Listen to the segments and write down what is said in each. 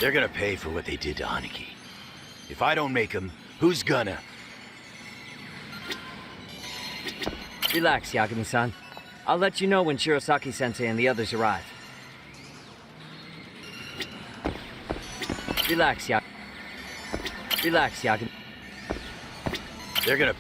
They're gonna pay for what they did to Aniki. If I don't make them, who's gonna? Relax, Yagami-san. I'll let you know when Shirosaki-sensei and the others arrive. Relax, Yagami. They're gonna...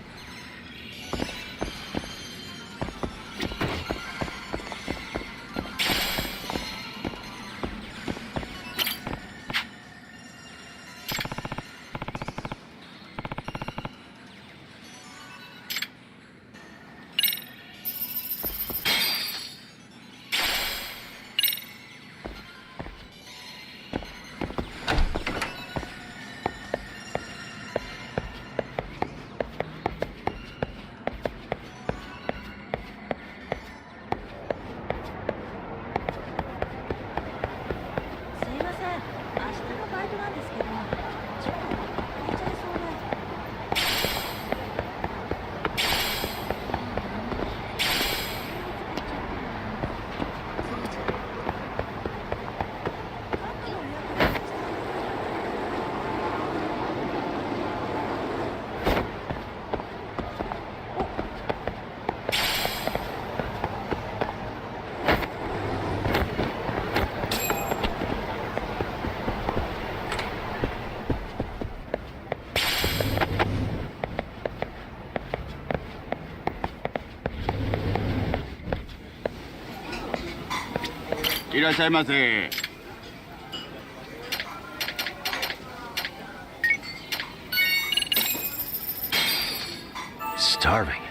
Starving.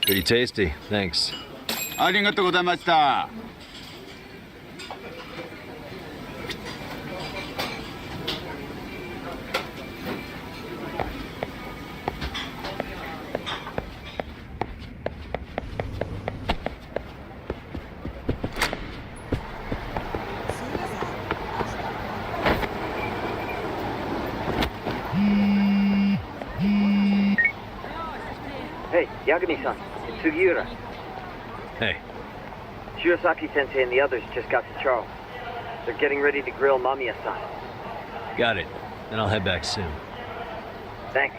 Pretty tasty, thanks. ありがとうございました。Hey, Yagami-san, it's Sugiura. Hey, Shirosaki-sensei and the others just got to Charles. They're getting ready to grill Mamiya-san. got it. Then I'll head back soon. Thanks.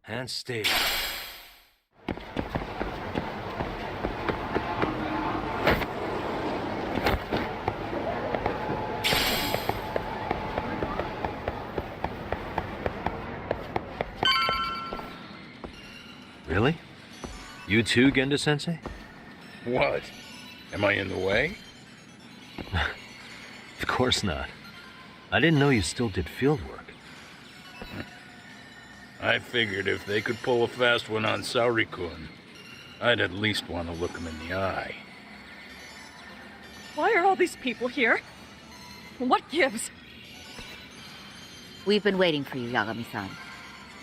And stay. Really? You too, Genda-sensei? What? Am I in the way? Of course not. I didn't know you still did field work. I figured if they could pull a fast one on Saori-kun, I'd at least want to look him in the eye. Why are all these people here? What gives? We've been waiting for you, Yagami-san.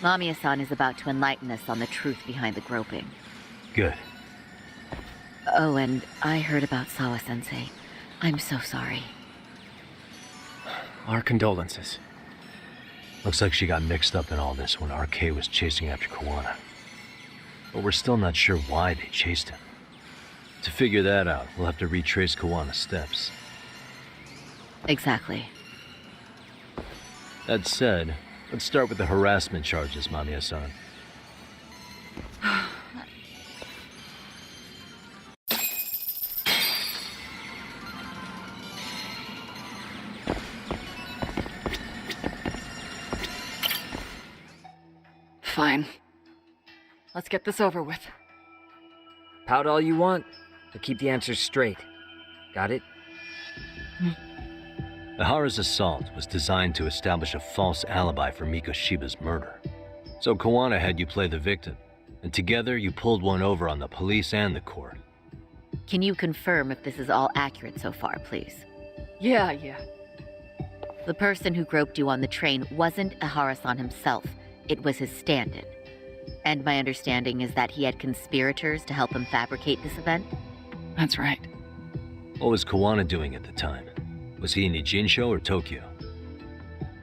Mamiya-san is about to enlighten us on the truth behind the groping. Good. Oh, and I heard about Sawa-sensei. I'm so sorry. Our condolences. Looks like she got mixed up in all this when RK was chasing after Kawana. But we're still not sure why they chased him. To figure that out, we'll have to retrace Kawana's steps. Exactly. That said, let's start with the harassment charges, Mamiya-san. Fine. Let's get this over with. Pout all you want, but keep the answers straight. Got it? Ihara's assault was designed to establish a false alibi for Mikoshiba's murder. So Kawana had you play the victim, and together you pulled one over on the police and the court. Can you confirm if this is all accurate so far, please? Yeah. The person who groped you on the train wasn't Ihara-san himself. It was his stand-in. And my understanding is that he had conspirators to help him fabricate this event? That's right. What was Kawana doing at the time? Was he in Ijinsho or Tokyo?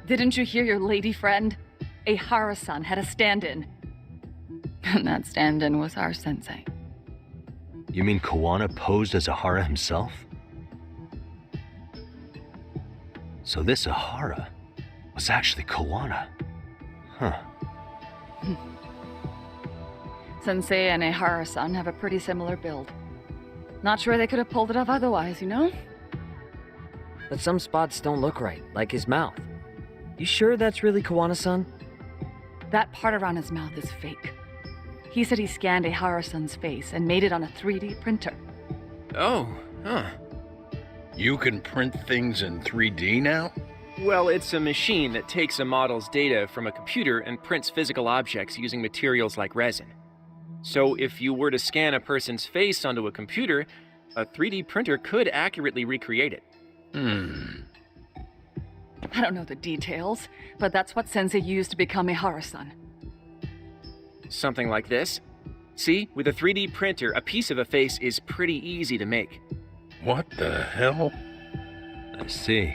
Didn't you hear your lady friend? Ihara-san had a stand-in. And that stand-in was our sensei. You mean Kawana posed as Ihara himself? So this Ihara was actually Kawana. Huh. Sensei and Ihara-san have a pretty similar build. Not sure they could have pulled it off otherwise, you know? But some spots don't look right, like his mouth. You sure that's really Kawana-san? That part around his mouth is fake. He said he scanned Ihara-san's face and made it on a 3D printer. Oh, huh. You can print things in 3D now? Well, it's a machine that takes a model's data from a computer and prints physical objects using materials like resin. So if you were to scan a person's face onto a computer, a 3D printer could accurately recreate it. I don't know the details, but that's what Sensei used to become Ihara-san. Something like this. See, with a 3D printer, a piece of a face is pretty easy to make. What the hell? I see.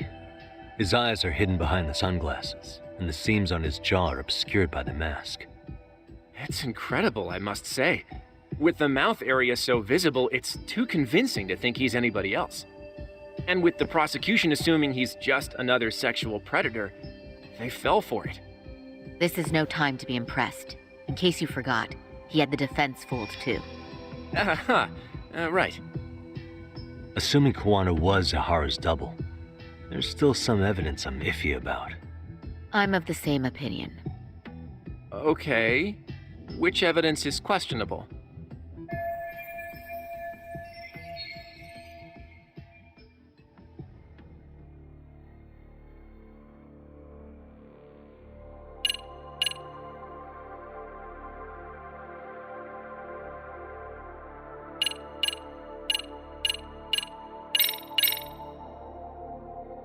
His eyes are hidden behind the sunglasses, and the seams on his jaw are obscured by the mask. It's incredible, I must say. With the mouth area so visible, it's too convincing to think he's anybody else. And with the prosecution assuming he's just another sexual predator, they fell for it. This is no time to be impressed. In case you forgot, he had the defense fooled too. Right. Assuming Kawana was Ihara's double, there's still some evidence I'm iffy about. I'm of the same opinion. Okay. Which evidence is questionable?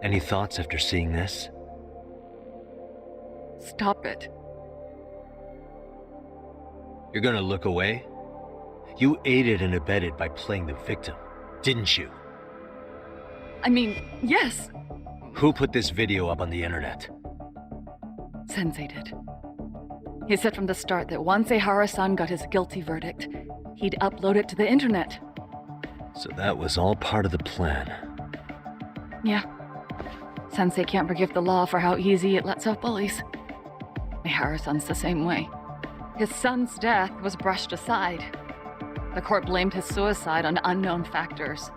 Any thoughts after seeing this? Stop it. You're gonna look away? You aided and abetted by playing the victim, didn't you? I mean, yes, Who put this video up on the internet? Sensei did. He said from the start that once Ihara-san got his guilty verdict, he'd upload it to the internet. So that was all part of the plan. Yeah. Sensei can't forgive the law for how easy it lets out bullies. Ihara-san's the same way. His son's death was brushed aside. The court blamed his suicide on unknown factors.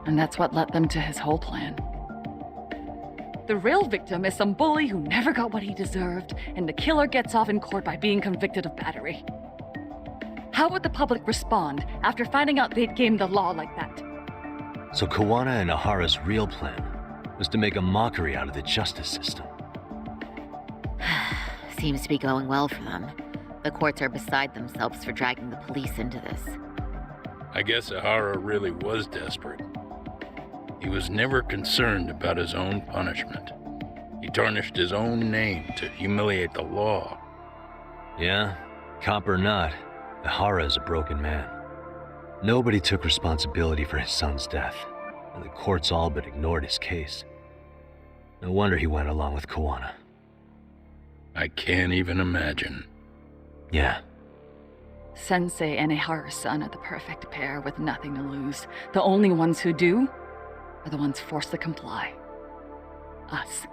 And that's what led them to his whole plan. The real victim is some bully who never got what he deserved, and the killer gets off in court by being convicted of battery. How would the public respond after finding out they'd gamed the law like that? So Kawana and Ihara's real plan was to make a mockery out of the justice system. Seems to be going well for them. The courts are beside themselves for dragging the police into this. I guess Ihara really was desperate. He was never concerned about his own punishment. He tarnished his own name to humiliate the law. Yeah, cop or not, Ihara is a broken man. Nobody took responsibility for his son's death, and the courts all but ignored his case. No wonder he went along with Kawana. I can't even imagine. Yeah. Sensei and Ihara-san are the perfect pair with nothing to lose. The only ones who do are the ones forced to comply. Us.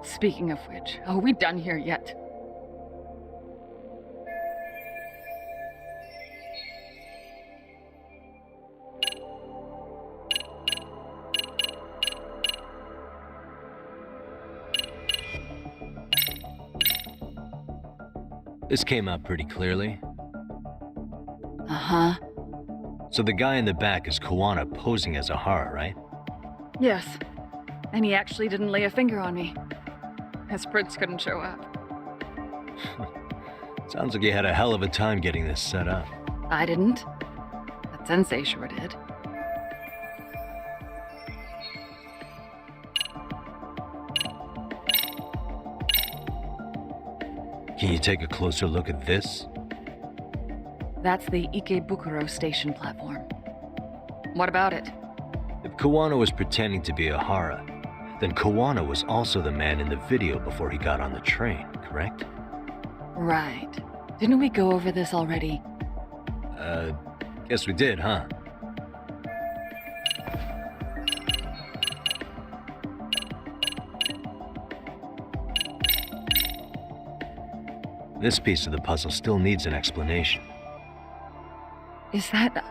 Speaking of which, are we done here yet? This came out pretty clearly. Uh-huh. So the guy in the back is Kawana posing as Ihara, right? Yes. And he actually didn't lay a finger on me. His prince couldn't show up. Sounds like you had a hell of a time getting this set up. I didn't. But Sensei sure did. Can you take a closer look at this? That's the Ikebukuro station platform. What about it? If Kawana was pretending to be a Hara, then Kawana was also the man in the video before he got on the train, correct? Right. Didn't we go over this already? Guess we did, huh? This piece of the puzzle still needs an explanation. Is that...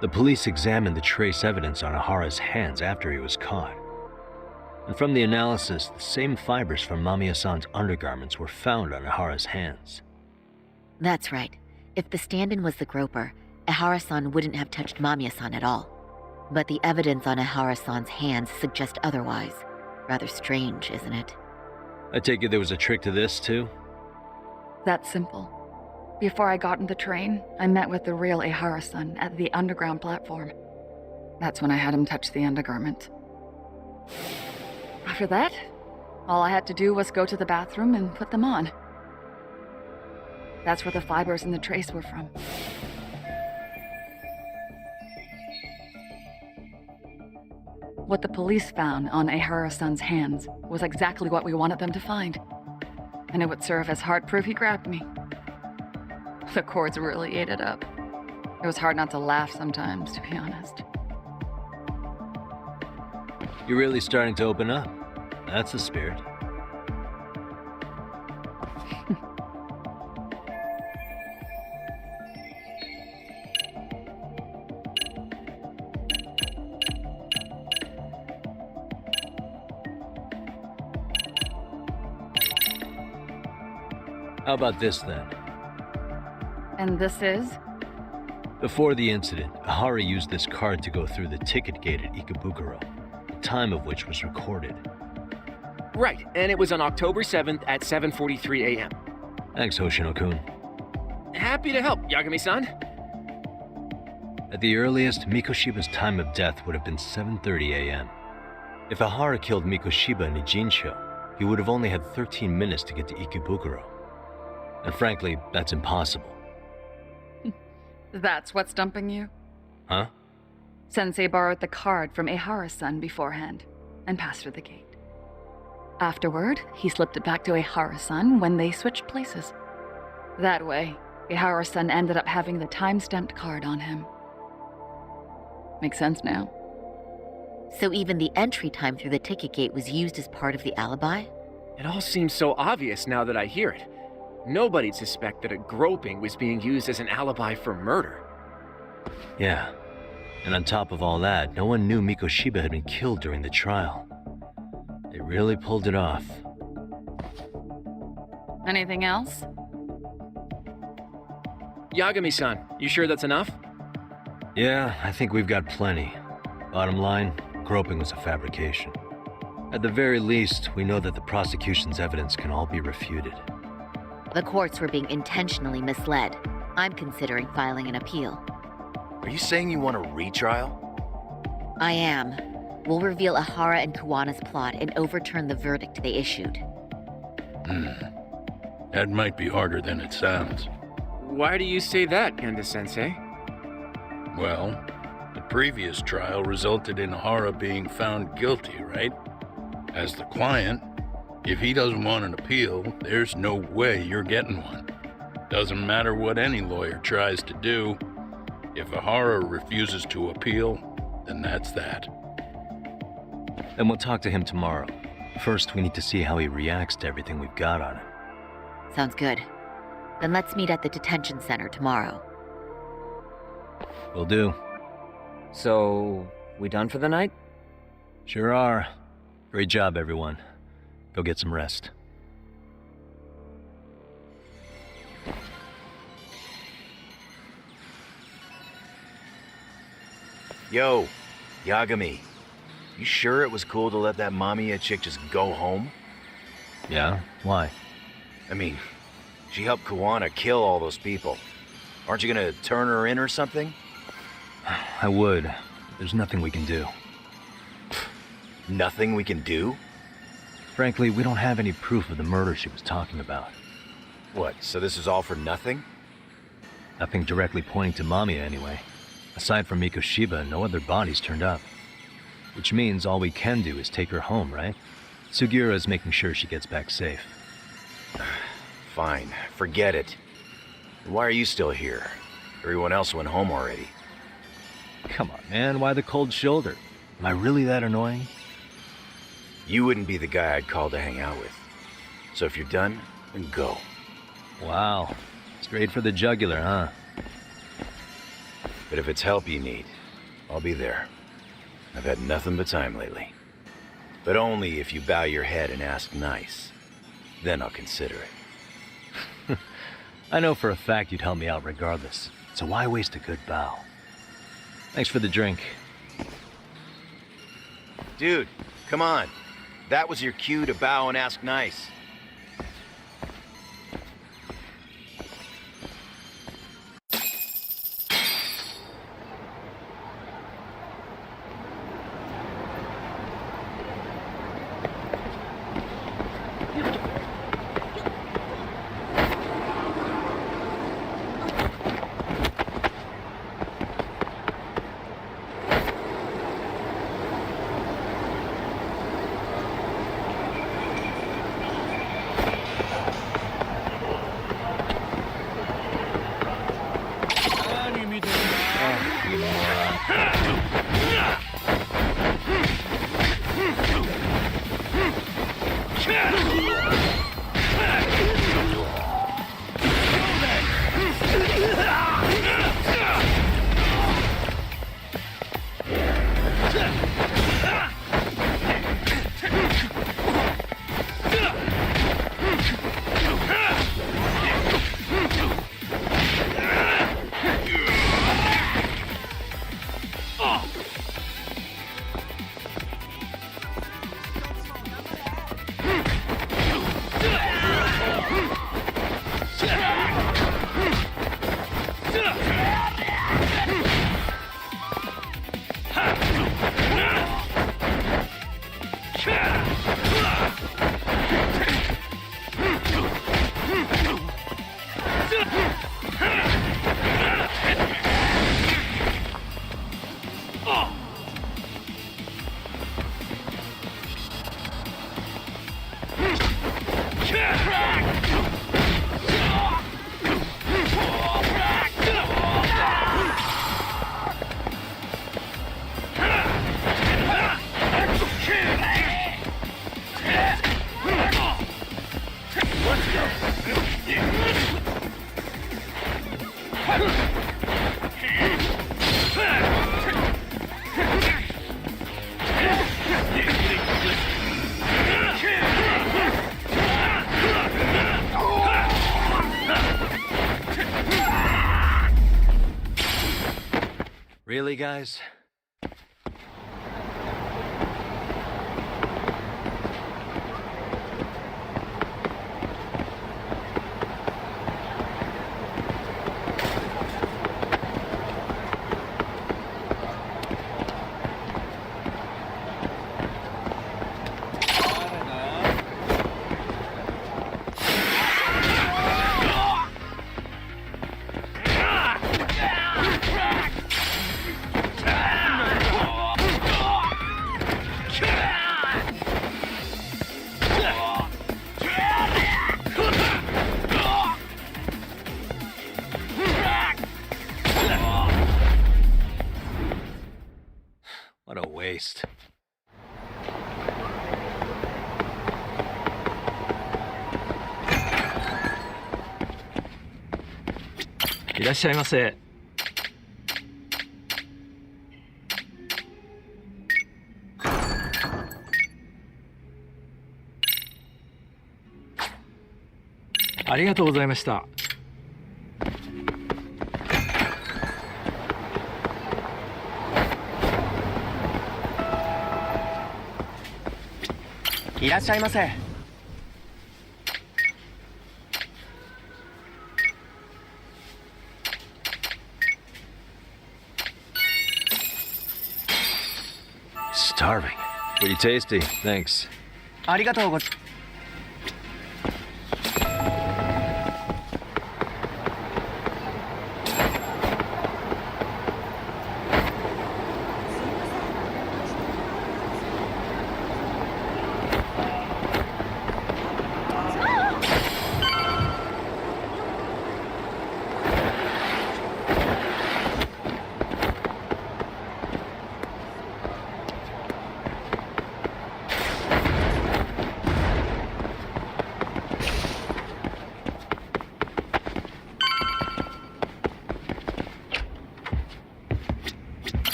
The police examined the trace evidence on Ahara's hands after he was caught. And from the analysis, the same fibers from Mamiya-san's undergarments were found on Ahara's hands. That's right. If the stand-in was the groper, Ihara-san wouldn't have touched Mamiya-san at all. But the evidence on Ihara-san's hands suggests otherwise. Rather strange, isn't it? I take it there was a trick to this, too? That's simple. Before I got in the train, I met with the real Ihara-san at the underground platform. That's when I had him touch the undergarment. After that, all I had to do was go to the bathroom and put them on. That's where the fibers in the trace were from. What the police found on Ihara-san's hands was exactly what we wanted them to find. And it would serve as hard proof he grabbed me. The cords really ate it up. It was hard not to laugh sometimes, to be honest. You're really starting to open up. That's the spirit. How about this then? And this is? Before the incident, Ahara used this card to go through the ticket gate at Ikebukuro, the time of which was recorded. Right, and it was on October 7th at 7:43 a.m. Thanks, Hoshino-kun. Happy to help, Yagami-san. At the earliest, Mikoshiba's time of death would have been 7:30 a.m. If Ahara killed Mikoshiba in Ijincho, he would have only had 13 minutes to get to Ikebukuro. And frankly, that's impossible. That's what's stumping you? Huh? Sensei borrowed the card from Ihara-san beforehand and passed through the gate. Afterward, he slipped it back to Ihara-san when they switched places. That way, Ihara-san ended up having the time-stamped card on him. Makes sense now. So even the entry time through the ticket gate was used as part of the alibi? It all seems so obvious now that I hear it. Nobody'd suspect that a groping was being used as an alibi for murder. Yeah. And on top of all that, no one knew Mikoshiba had been killed during the trial. They really pulled it off. Anything else? Yagami-san, you sure that's enough? Yeah, I think we've got plenty. Bottom line, groping was a fabrication. At the very least, we know that the prosecution's evidence can all be refuted. The courts were being intentionally misled. I'm considering filing an appeal. Are you saying you want a retrial? I am. We'll reveal Ahara and Kawana's plot and overturn the verdict they issued. That might be harder than it sounds. Why do you say that, Genda-sensei? Well, the previous trial resulted in Ahara being found guilty, right? As the client, if he doesn't want an appeal, there's no way you're getting one. Doesn't matter what any lawyer tries to do. If Ahara refuses to appeal, then that's that. Then we'll talk to him tomorrow. First, we need to see how he reacts to everything we've got on him. Sounds good. Then let's meet at the detention center tomorrow. Will do. So, we done for the night? Sure are. Great job, everyone. Go get some rest. Yo, Yagami. You sure it was cool to let that Mamiya chick just go home? Yeah? Why? I mean, she helped Kawana kill all those people. Aren't you gonna turn her in or something? I would. There's nothing we can do. Nothing we can do? Frankly, we don't have any proof of the murder she was talking about. What, so this is all for nothing? Nothing directly pointing to Mamiya anyway. Aside from Mikoshiba, no other bodies turned up. Which means all we can do is take her home, right? Sugiura is making sure she gets back safe. Fine, forget it. Why are you still here? Everyone else went home already. Come on, man, why the cold shoulder? Am I really that annoying? You wouldn't be the guy I'd call to hang out with. So if you're done, then go. Wow. Straight for the jugular, huh? But if it's help you need, I'll be there. I've had nothing but time lately. But only if you bow your head and ask nice. Then I'll consider it. I know for a fact you'd help me out regardless, so why waste a good bow? Thanks for the drink. Dude, come on. That was your cue to bow and ask nice. Really, guys? いらっしゃいませ。ありがとうございました。いらっしゃいませ。Starving. Pretty tasty. Thanks. ありがとうございます。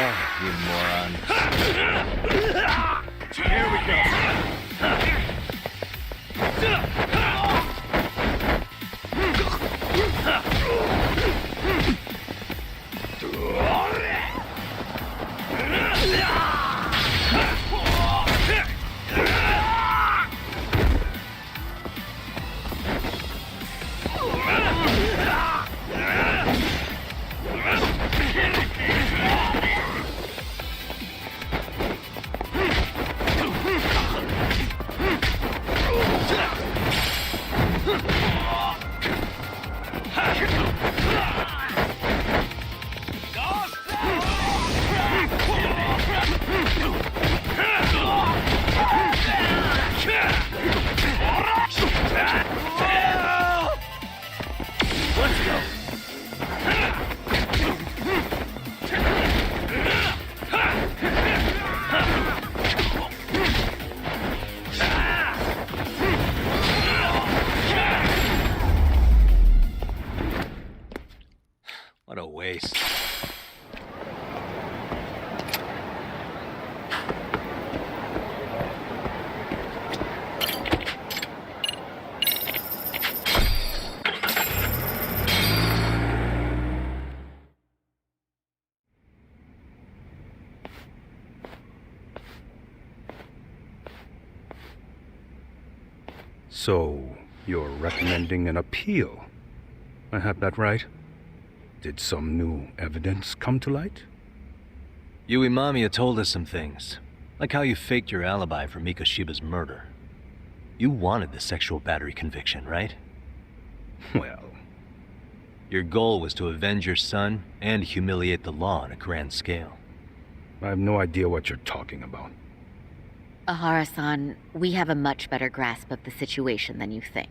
Oh, you moron. Here we go. What a waste. So, you're recommending an appeal. I have that right? Did some new evidence come to light? You and Mamiya told us some things, like how you faked your alibi for Mikoshiba's murder. You wanted the sexual battery conviction, right? Well... Your goal was to avenge your son and humiliate the law on a grand scale. I have no idea what you're talking about. Ahara-san, we have a much better grasp of the situation than you think.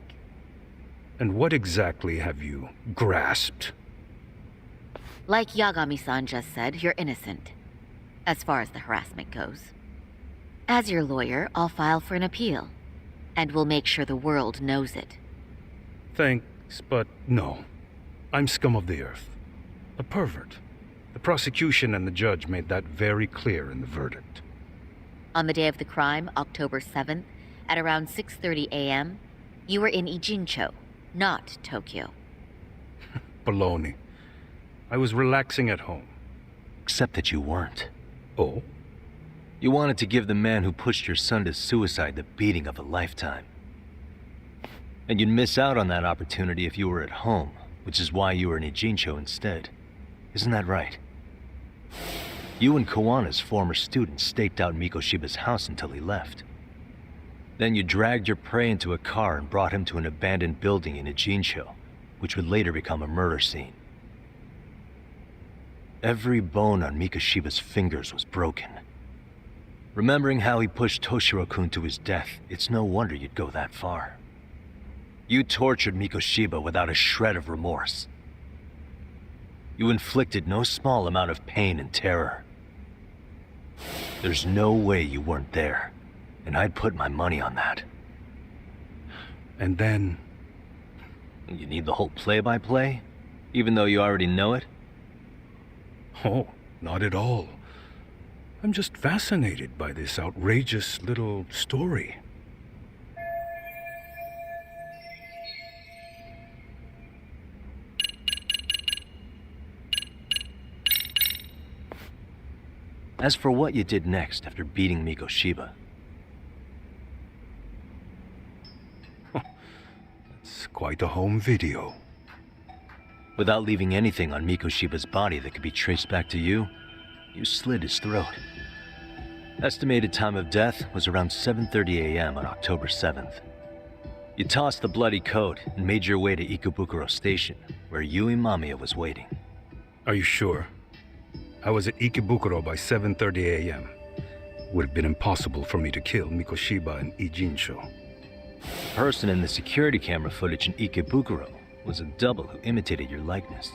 And what exactly have you grasped? Like Yagami-san just said, you're innocent, as far as the harassment goes. As your lawyer, I'll file for an appeal, and we'll make sure the world knows it. Thanks, but no. I'm scum of the earth. A pervert. The prosecution and the judge made that very clear in the verdict. On the day of the crime, October 7th, at around 6:30 a.m., you were in Ijincho, not Tokyo. Baloney. I was relaxing at home. Except that you weren't. Oh? You wanted to give the man who pushed your son to suicide the beating of a lifetime. And you'd miss out on that opportunity if you were at home, which is why you were in Ijincho instead. Isn't that right? You and Kawana's former student staked out Mikoshiba's house until he left. Then you dragged your prey into a car and brought him to an abandoned building in Ijincho, which would later become a murder scene. Every bone on Mikoshiba's fingers was broken. Remembering how he pushed Toshiro-kun to his death, it's no wonder you'd go that far. You tortured Mikoshiba without a shred of remorse. You inflicted no small amount of pain and terror. There's no way you weren't there, and I'd put my money on that. And then... You need the whole play-by-play? Even though you already know it? Oh, not at all. I'm just fascinated by this outrageous little story. As for what you did next after beating Mikoshiba... It's quite a home video. Without leaving anything on Mikoshiba's body that could be traced back to you, you slit his throat. Estimated time of death was around 7:30 a.m. on October 7th. You tossed the bloody coat and made your way to Ikebukuro Station, where Yui Mamiya was waiting. Are you sure? I was at Ikebukuro by 7:30 a.m. Would have been impossible for me to kill Mikoshiba in Ijincho. The person in the security camera footage in Ikebukuro was a double who imitated your likeness.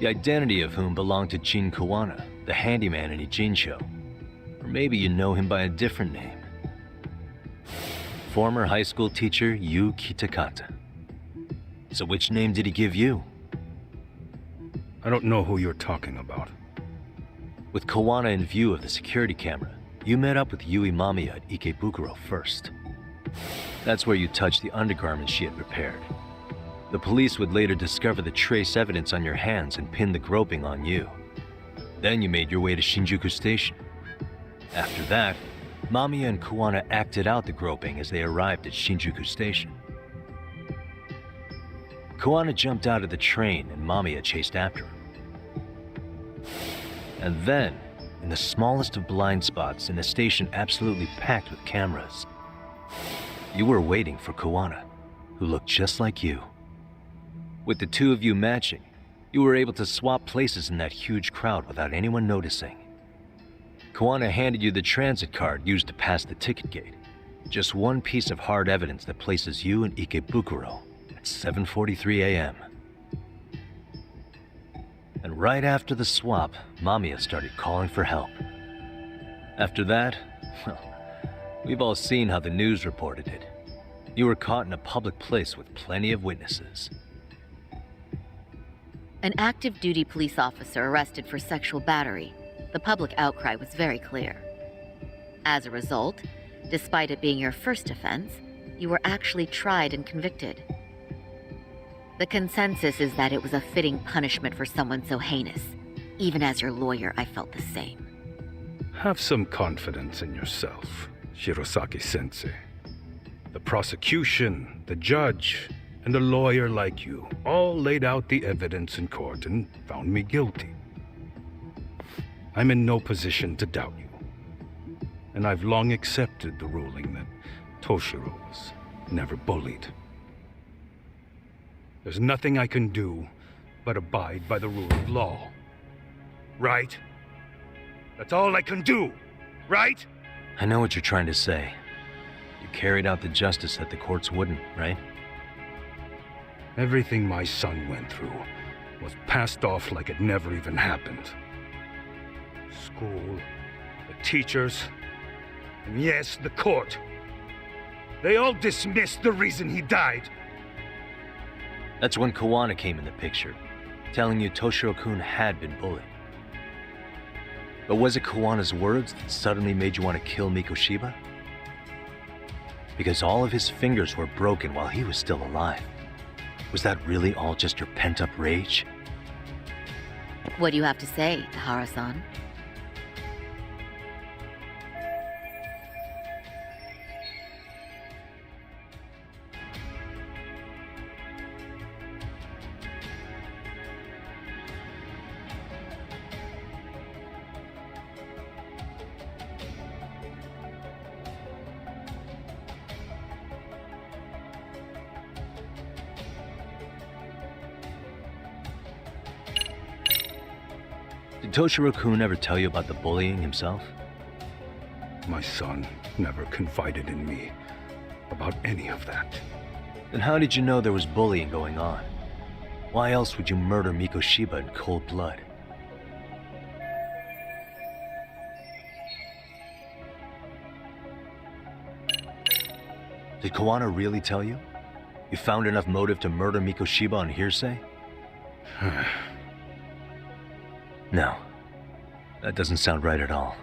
The identity of whom belonged to Jin Kawana, the handyman in Ijincho. Or maybe you know him by a different name. Former high school teacher Yu Kitakata. So which name did he give you? I don't know who you're talking about. With Kawana in view of the security camera, you met up with Yui Mamiya at Ikebukuro first. That's where you touched the undergarments she had prepared. The police would later discover the trace evidence on your hands and pin the groping on you. Then you made your way to Shinjuku Station. After that, Mamiya and Kawana acted out the groping as they arrived at Shinjuku Station. Kawana jumped out of the train and Mamiya chased after him. And then, in the smallest of blind spots in a station absolutely packed with cameras, you were waiting for Kawana, who looked just like you. With the two of you matching, you were able to swap places in that huge crowd without anyone noticing. Kawana handed you the transit card used to pass the ticket gate. Just one piece of hard evidence that places you in Ikebukuro at 7:43 a.m. And right after the swap, Mamiya started calling for help. After that, well, we've all seen how the news reported it. You were caught in a public place with plenty of witnesses. An active duty police officer arrested for sexual battery. The public outcry was very clear. As a result, despite it being your first offense, you were actually tried and convicted. The consensus is that it was a fitting punishment for someone so heinous. Even as your lawyer, I felt the same. Have some confidence in yourself, Shirosaki-sensei. The prosecution, the judge, and a lawyer like you all laid out the evidence in court and found me guilty. I'm in no position to doubt you. And I've long accepted the ruling that Toshiro was never bullied. There's nothing I can do but abide by the rule of law. Right? That's all I can do, right? I know what you're trying to say. You carried out the justice that the courts wouldn't, right? Everything my son went through was passed off like it never even happened. School, the teachers, and yes, the court. They all dismissed the reason he died. That's when Kawana came in the picture. telling you Toshiro-kun had been bullied. But was it Kawana's words that suddenly made you want to kill Mikoshiba? Because all of his fingers were broken while he was still alive. Was that really all just your pent-up rage? What do you have to say, Ihara-san? Did Toshiro-kun ever tell you about the bullying himself? My son never confided in me about any of that. Then how did you know there was bullying going on? Why else would you murder Mikoshiba in cold blood? Did Kawana really tell you? You found enough motive to murder Mikoshiba on hearsay? No. That doesn't sound right at all.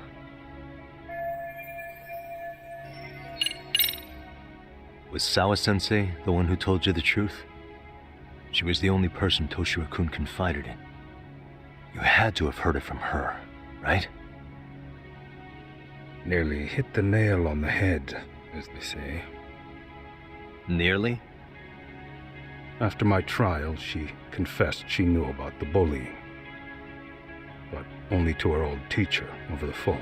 Was Sawa-sensei the one who told you the truth? She was the only person Toshiro-kun confided in. You had to have heard it from her, right? Nearly hit the nail on the head, as they say. Nearly? After my trial, she confessed she knew about the bullying. But only to her old teacher over the phone.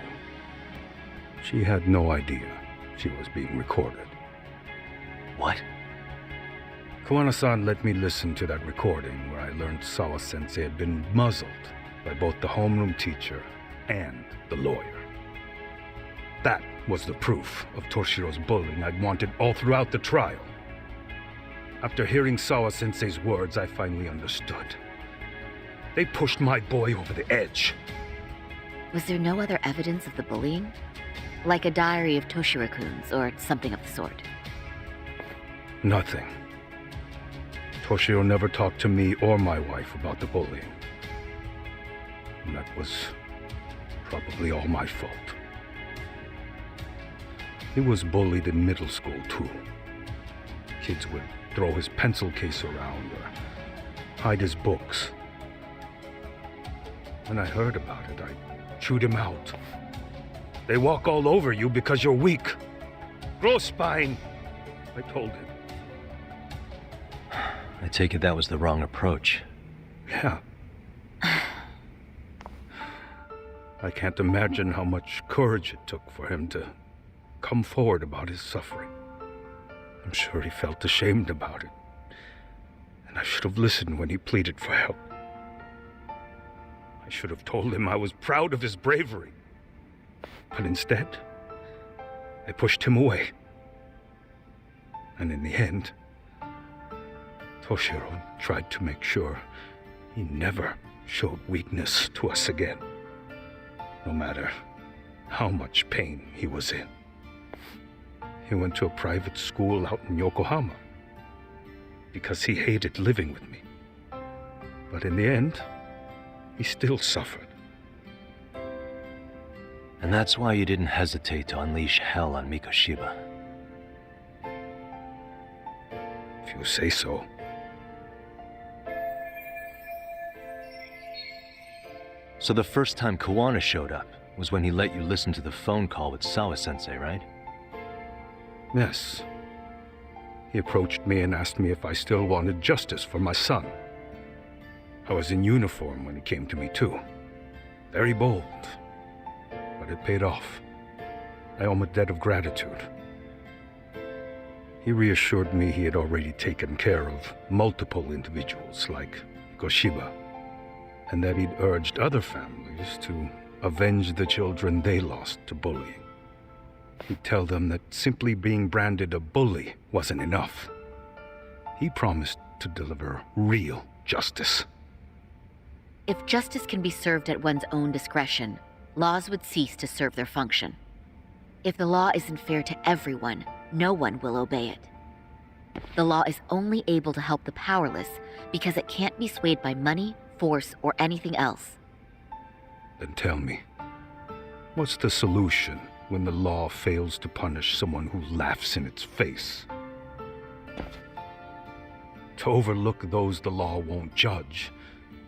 She had no idea she was being recorded. What? Kawana-san let me listen to that recording where I learned Sawa-sensei had been muzzled by both the homeroom teacher and the lawyer. That was the proof of Toshiro's bullying I'd wanted all throughout the trial. After hearing Sawa-sensei's words, I finally understood. They pushed my boy over the edge. Was there no other evidence of the bullying? Like a diary of Toshiro-kun's or something of the sort? Nothing. Toshiro never talked to me or my wife about the bullying. And that was probably all my fault. He was bullied in middle school, too. Kids would throw his pencil case around or hide his books. When I heard about it, I chewed him out. They walk all over you because you're weak. Grow spine, I told him. I take it that was the wrong approach. Yeah. I can't imagine how much courage it took for him to come forward about his suffering. I'm sure he felt ashamed about it. And I should have listened when he pleaded for help. I should have told him I was proud of his bravery. But instead, I pushed him away. And in the end, Toshiro tried to make sure he never showed weakness to us again, no matter how much pain he was in. He went to a private school out in Yokohama because he hated living with me. But in the end, he still suffered. And that's why you didn't hesitate to unleash hell on Mikoshiba. If you say so. So the first time Kawana showed up was when he let you listen to the phone call with Sawa-sensei, right? Yes. He approached me and asked me if I still wanted justice for my son. I was in uniform when he came to me too. Very bold. But it paid off. I owe him a debt of gratitude. He reassured me he had already taken care of multiple individuals like Goshiba, and that he'd urged other families to avenge the children they lost to bullying. He'd tell them that simply being branded a bully wasn't enough. He promised to deliver real justice. If justice can be served at one's own discretion, laws would cease to serve their function. If the law isn't fair to everyone, no one will obey it. The law is only able to help the powerless because it can't be swayed by money, force, or anything else. Then tell me, what's the solution when the law fails to punish someone who laughs in its face? To overlook those the law won't judge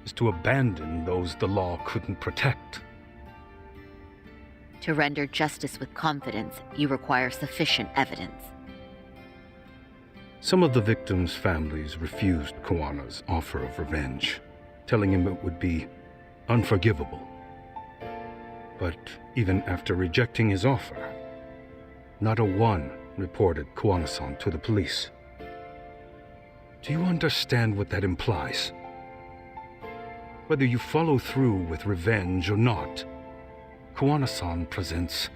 is to abandon those the law couldn't protect. To render justice with confidence, you require sufficient evidence. Some of the victims' families refused Kawana's offer of revenge, telling him it would be unforgivable. But even after rejecting his offer, not a one reported Kawana-san to the police. Do you understand what that implies? Whether you follow through with revenge or not, Kawana-san presents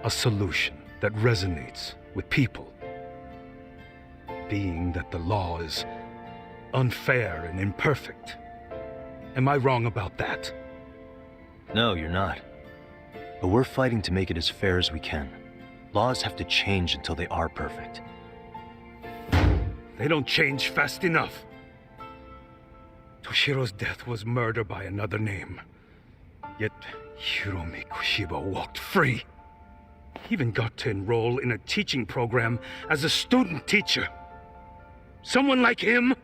a solution that resonates with people. Being that the law is unfair and imperfect. Am I wrong about that? No, you're not. But we're fighting to make it as fair as we can. Laws have to change until they are perfect. They don't change fast enough. Toshiro's death was murder by another name. Yet Hiromi Kushiba walked free. He even got to enroll in a teaching program as a student teacher. Someone like him?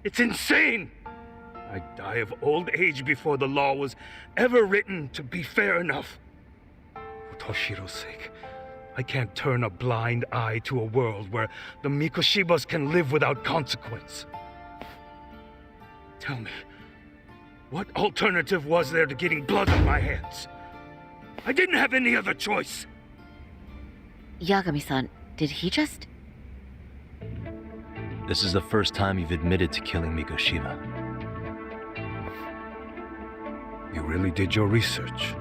It's insane! I'd die of old age before the law was ever written to be fair enough. For Toshiro's sake, I can't turn a blind eye to a world where the Mikoshibas can live without consequence. Tell me, what alternative was there to getting blood on my hands? I didn't have any other choice. Yagami-san, did he just... This is the first time you've admitted to killing Mikoshiba. You really did your research,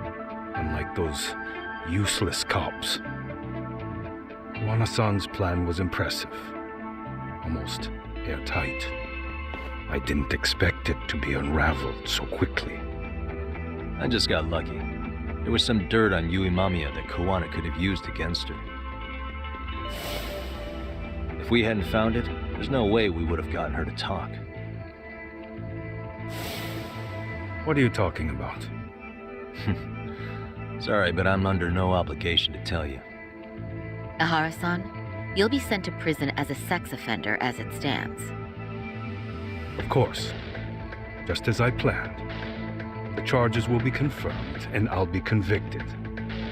unlike those useless cops. Kawana-san's plan was impressive, almost airtight. I didn't expect it to be unraveled so quickly. I just got lucky. There was some dirt on Yui Mamiya that Kawana could have used against her. If we hadn't found it, there's no way we would have gotten her to talk. What are you talking about? Sorry, but I'm under no obligation to tell you. Ahara-san, you'll be sent to prison as a sex offender as it stands. Of course. Just as I planned. The charges will be confirmed, and I'll be convicted.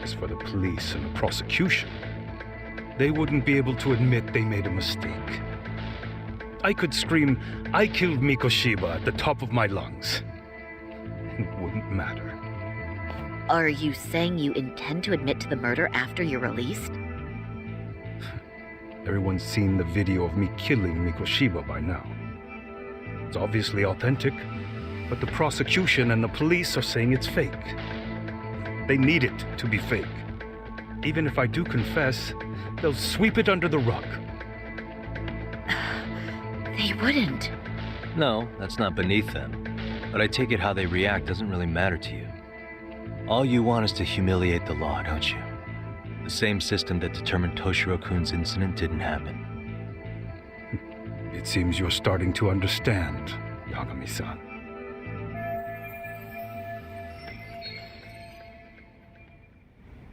As for the police and the prosecution, they wouldn't be able to admit they made a mistake. I could scream, "I killed Mikoshiba" at the top of my lungs. It wouldn't matter. Are you saying you intend to admit to the murder after you're released? Everyone's seen the video of me killing Mikoshiba by now. It's obviously authentic, but the prosecution and the police are saying it's fake. They need it to be fake. Even if I do confess, they'll sweep it under the rug. They wouldn't. No, that's not beneath them. But I take it how they react doesn't really matter to you. All you want is to humiliate the law, don't you? The same system that determined Toshiro-kun's incident didn't happen. It seems you're starting to understand, Yagami-san.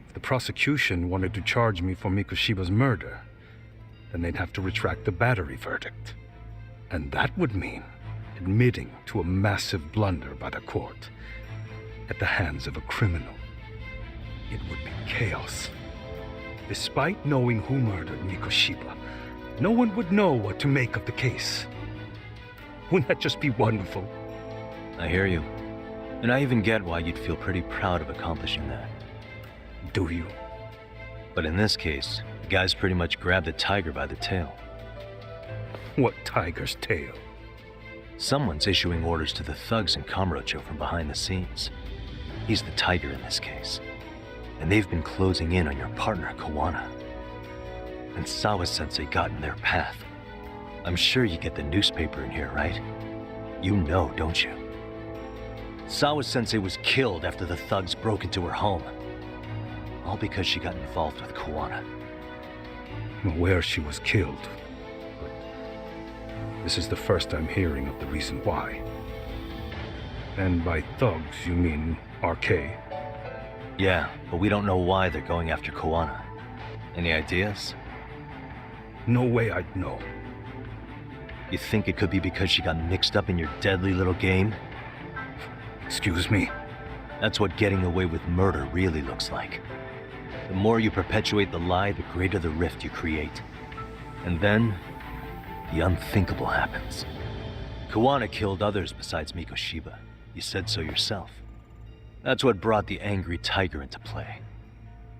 If the prosecution wanted to charge me for Mikoshiba's murder, then they'd have to retract the battery verdict. And that would mean admitting to a massive blunder by the court at the hands of a criminal. It would be chaos. Despite knowing who murdered Mikoshiba, no one would know what to make of the case. Wouldn't that just be wonderful? I hear you. And I even get why you'd feel pretty proud of accomplishing that. Do you? But in this case, the guy's pretty much grabbed the tiger by the tail. What tiger's tail? Someone's issuing orders to the thugs in Kamurocho from behind the scenes. He's the tiger in this case. And they've been closing in on your partner, Kawana. And Sawa-sensei got in their path. I'm sure you get the newspaper in here, right? You know, don't you? Sawa-sensei was killed after the thugs broke into her home. All because she got involved with Kawana. I'm aware she was killed. But this is the first I'm hearing of the reason why. And by thugs, you mean RK? Yeah, but we don't know why they're going after Koana. Any ideas? No way I'd know. You think it could be because she got mixed up in your deadly little game? Excuse me? That's what getting away with murder really looks like. The more you perpetuate the lie, the greater the rift you create. And then, the unthinkable happens. Koana killed others besides Mikoshiba. You said so yourself. That's what brought the angry tiger into play.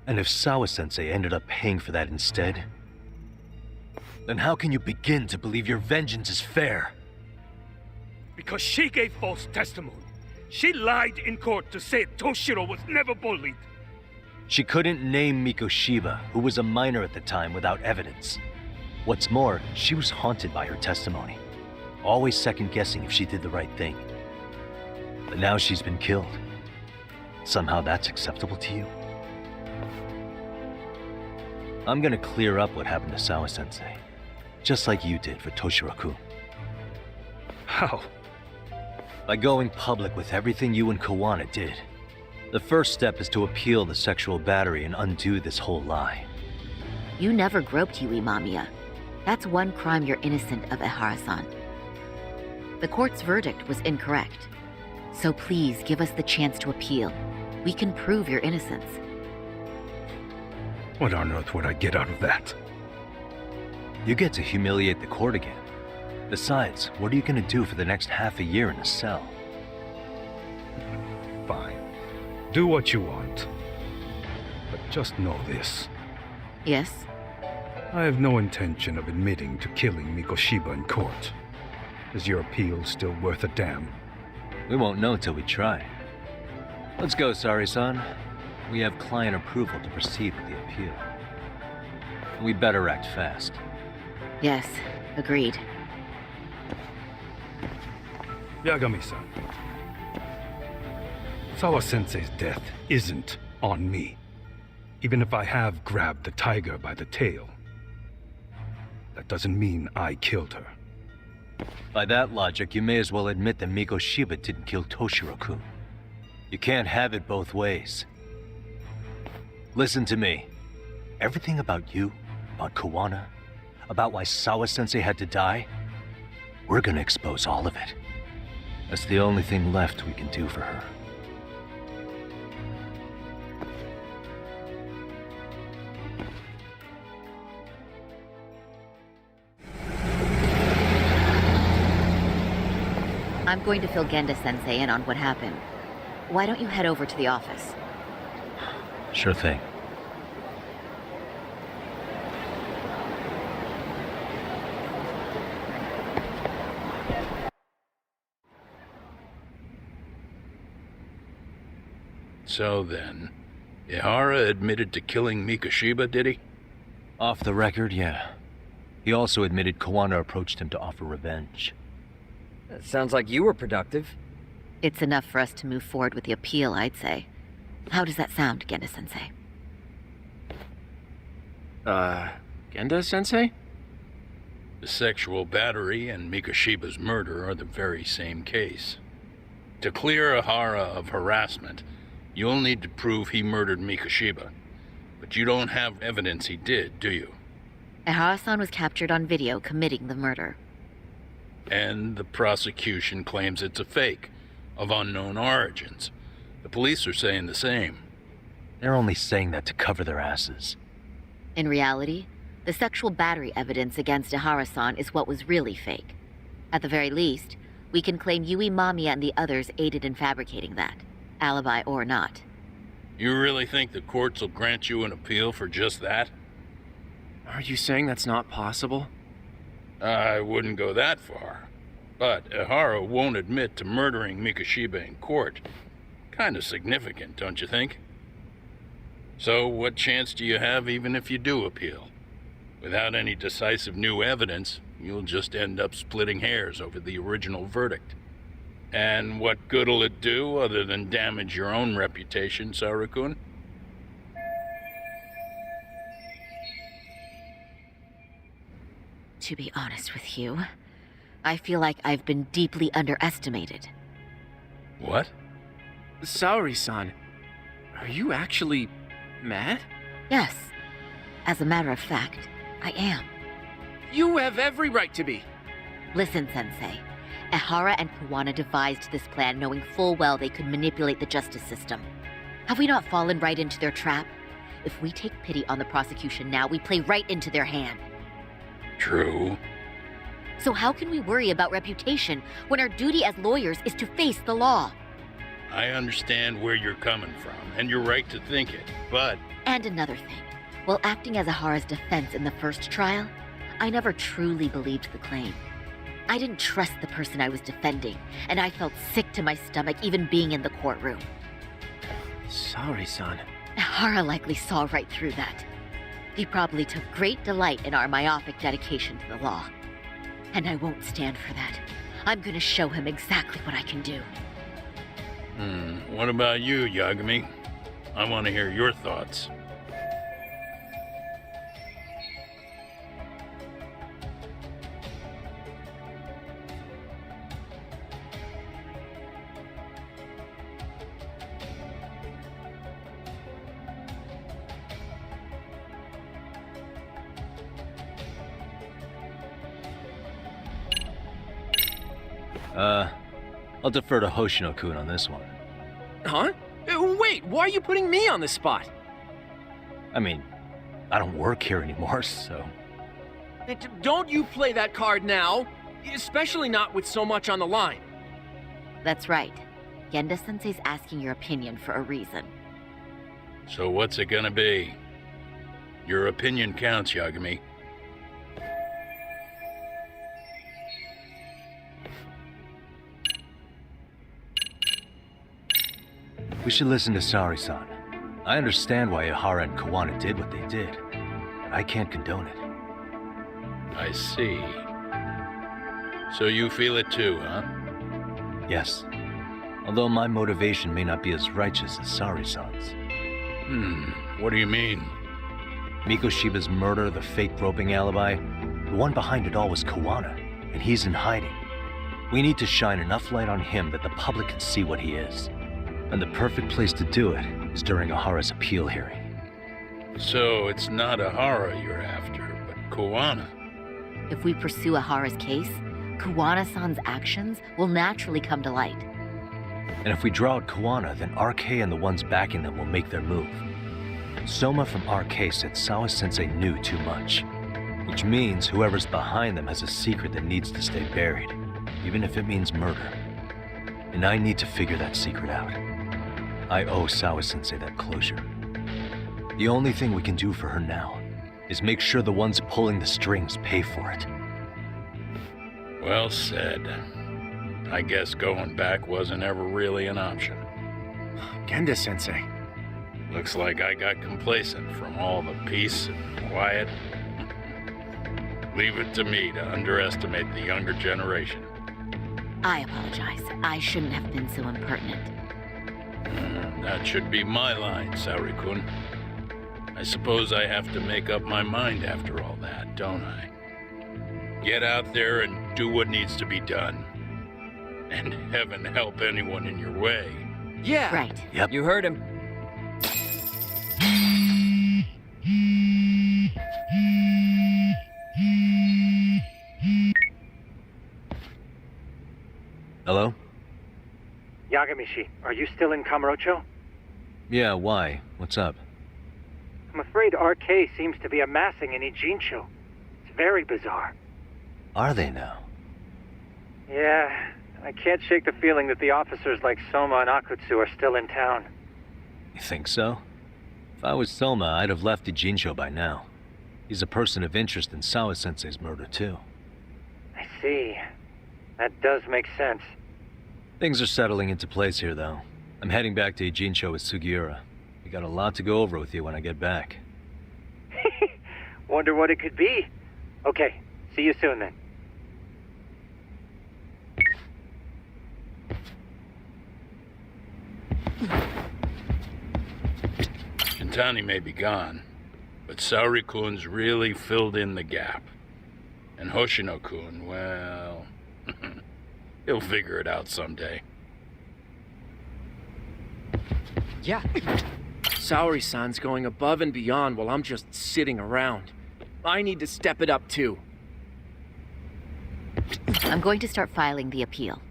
And if Sawa-sensei ended up paying for that instead, then how can you begin to believe your vengeance is fair? Because she gave false testimony. She lied in court to say Toshiro was never bullied. She couldn't name Mikoshiba, who was a minor at the time, without evidence. What's more, she was haunted by her testimony, always second-guessing if she did the right thing. But now she's been killed. Somehow that's acceptable to you? I'm gonna clear up what happened to Sawa-sensei, just like you did for Toshiro-kun. How? By going public with everything you and Koana did. The first step is to appeal the sexual battery and undo this whole lie. You never groped Yui Mamiya. That's one crime you're innocent of, Ehara-san. The court's verdict was incorrect. So please give us the chance to appeal. We can prove your innocence. What on earth would I get out of that? You get to humiliate the court again. Besides, what are you gonna do for the next half a year in a cell? Fine. Do what you want. But just know this. Yes? I have no intention of admitting to killing Mikoshiba in court. Is your appeal still worth a damn? We won't know till we try. Let's go, Sari-san. We have client approval to proceed with the appeal. We better act fast. Yes, agreed. Yagami-san. Sawa-sensei's death isn't on me. Even if I have grabbed the tiger by the tail. That doesn't mean I killed her. By that logic, you may as well admit that Mikoshiba didn't kill Toshiro-kun. You can't have it both ways. Listen to me. Everything about you, about Koana, about why Sawa-sensei had to die, we're gonna expose all of it. That's the only thing left we can do for her. I'm going to fill Genda-sensei in on what happened. Why don't you head over to the office? Sure thing. So then, Ihara admitted to killing Mikoshiba, did he? Off the record, yeah. He also admitted Koana approached him to offer revenge. That sounds like you were productive. It's enough for us to move forward with the appeal, I'd say. How does that sound, Genda-sensei? Genda-sensei? The sexual battery and Mikoshiba's murder are the very same case. To clear Ihara of harassment, you'll need to prove he murdered Mikoshiba. But you don't have evidence he did, do you? Ehara-san was captured on video committing the murder. And the prosecution claims it's a fake, of unknown origins. The police are saying the same. They're only saying that to cover their asses. In reality, the sexual battery evidence against Ehara-san is what was really fake. At the very least, we can claim Yui Mamiya and the others aided in fabricating that, alibi or not. You really think the courts will grant you an appeal for just that? Are you saying that's not possible? I wouldn't go that far. But Ihara won't admit to murdering Mikoshiba in court. Kinda significant, don't you think? So what chance do you have even if you do appeal? Without any decisive new evidence, you'll just end up splitting hairs over the original verdict. And what good'll it do other than damage your own reputation, Saru-kun? To be honest with you, I feel like I've been deeply underestimated. What? Saori-san, are you actually mad? Yes. As a matter of fact, I am. You have every right to be. Listen, Sensei. Ehara and Kawana devised this plan knowing full well they could manipulate the justice system. Have we not fallen right into their trap? If we take pity on the prosecution now, we play right into their hand. True. So how can we worry about reputation when our duty as lawyers is to face the law? I understand where you're coming from, and you're right to think it, but... And another thing. While acting as Ahara's defense in the first trial, I never truly believed the claim. I didn't trust the person I was defending, and I felt sick to my stomach even being in the courtroom. Saori-san. Ahara likely saw right through that. He probably took great delight in our myopic dedication to the law. And I won't stand for that. I'm gonna show him exactly what I can do. What about you, Yagami? I want to hear your thoughts. I'll defer to Hoshino-kun on this one. Huh? Wait, why are you putting me on the spot? I mean, I don't work here anymore, so... Don't you play that card now, especially not with so much on the line. That's right. Genda-sensei's asking your opinion for a reason. So what's it gonna be? Your opinion counts, Yagami. We should listen to Saori-san. I understand why Ehara and Kawana did what they did, but I can't condone it. I see. So you feel it too, huh? Yes. Although my motivation may not be as righteous as Saori-san's. What do you mean? Mikoshiba's murder, the fake groping alibi, the one behind it all was Kawana, and he's in hiding. We need to shine enough light on him that the public can see what he is. And the perfect place to do it is during Ahara's appeal hearing. So it's not Ehara you're after, but Kawana. If we pursue Ahara's case, Kawana-san's actions will naturally come to light. And if we draw out Kawana, then RK and the ones backing them will make their move. Soma from RK said Sawa-sensei knew too much, which means whoever's behind them has a secret that needs to stay buried, even if it means murder. And I need to figure that secret out. I owe Sawa-sensei that closure. The only thing we can do for her now is make sure the ones pulling the strings pay for it. Well said. I guess going back wasn't ever really an option. Genda-sensei. Looks like I got complacent from all the peace and quiet. Leave it to me to underestimate the younger generation. I apologize. I shouldn't have been so impertinent. That should be my line, Saori-kun. I suppose I have to make up my mind after all that, don't I? Get out there and do what needs to be done. And heaven help anyone in your way. Yeah. Right. Yep. You heard him. Hello? Yagamishi, are you still in Kamurocho? Yeah, why? What's up? I'm afraid RK seems to be amassing in Ijincho. It's very bizarre. Are they now? Yeah, I can't shake the feeling that the officers like Soma and Akutsu are still in town. You think so? If I was Soma, I'd have left Ijincho by now. He's a person of interest in Sawa-sensei's murder, too. I see. That does make sense. Things are settling into place here, though. I'm heading back to Ijincho with Sugiura. We got a lot to go over with you when I get back. Wonder what it could be. Okay, see you soon then. Shintani may be gone, but Saori-kun's really filled in the gap. And Hoshino-kun, well... he'll figure it out someday. Yeah. Saori-san's going above and beyond while I'm just sitting around. I need to step it up too. I'm going to start filing the appeal.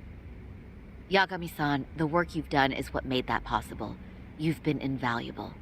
Yagami-san, the work you've done is what made that possible. You've been invaluable.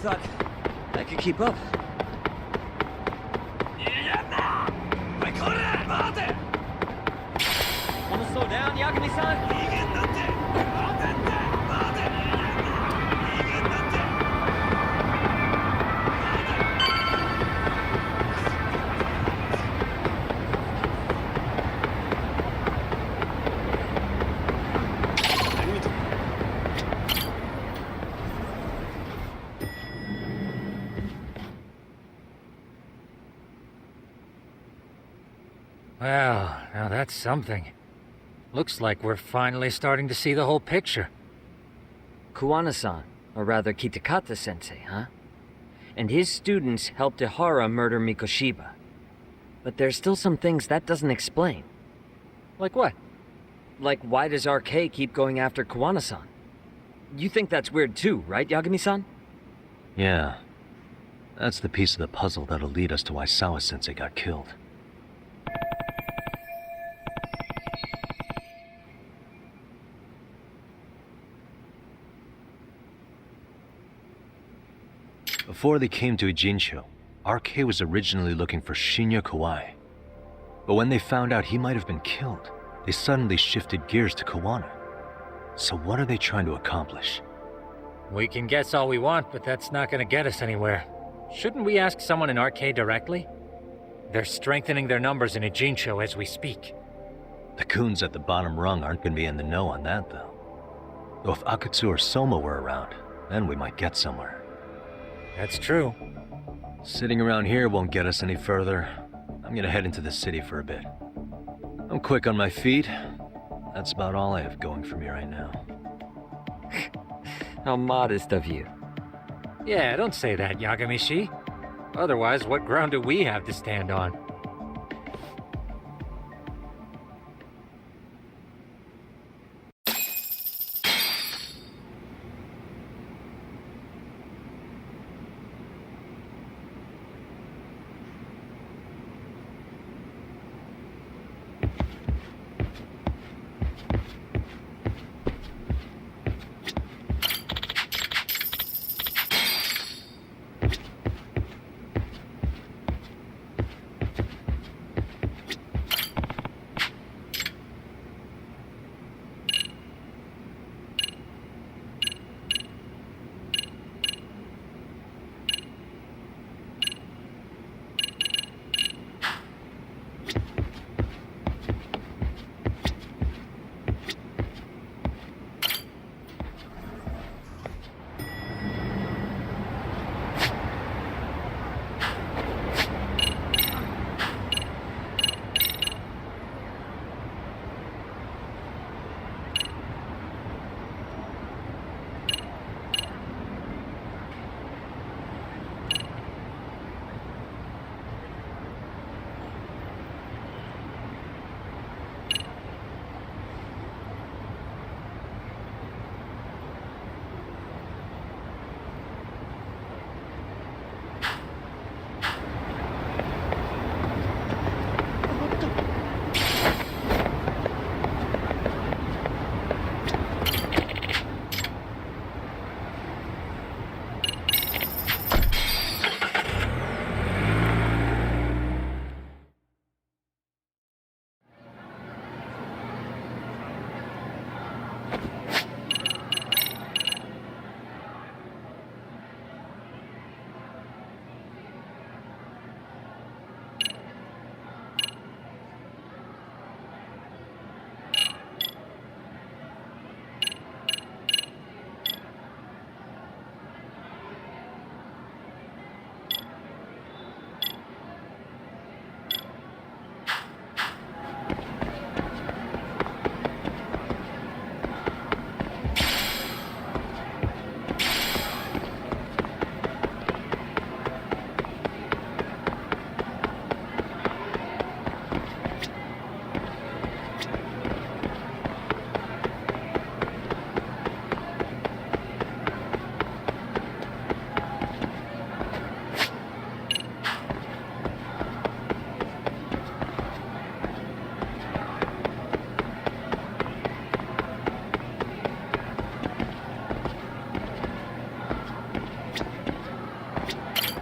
thought I could keep up. Want to slow down, Yagami-san? Well, now that's something. Looks like we're finally starting to see the whole picture. Kuwana-san, or rather Kitakata-sensei, huh? And his students helped Ihara murder Mikoshiba. But there's still some things that doesn't explain. Like what? Like why does RK keep going after Kuwana-san? You think that's weird too, right, Yagami-san? Yeah. That's the piece of the puzzle that'll lead us to why Sawa-sensei got killed. Before they came to Ijincho, RK was originally looking for Shinya Kawai. But when they found out he might have been killed, they suddenly shifted gears to Kawana. So what are they trying to accomplish? We can guess all we want, but that's not gonna get us anywhere. Shouldn't we ask someone in RK directly? They're strengthening their numbers in Ijincho as we speak. The goons at the bottom rung aren't gonna be in the know on that, though. Though if Akutsu or Soma were around, then we might get somewhere. That's true. Sitting around here won't get us any further. I'm gonna head into the city for a bit. I'm quick on my feet. That's about all I have going for me right now. How modest of you. Yeah, don't say that, Yagamishi. Otherwise, what ground do we have to stand on?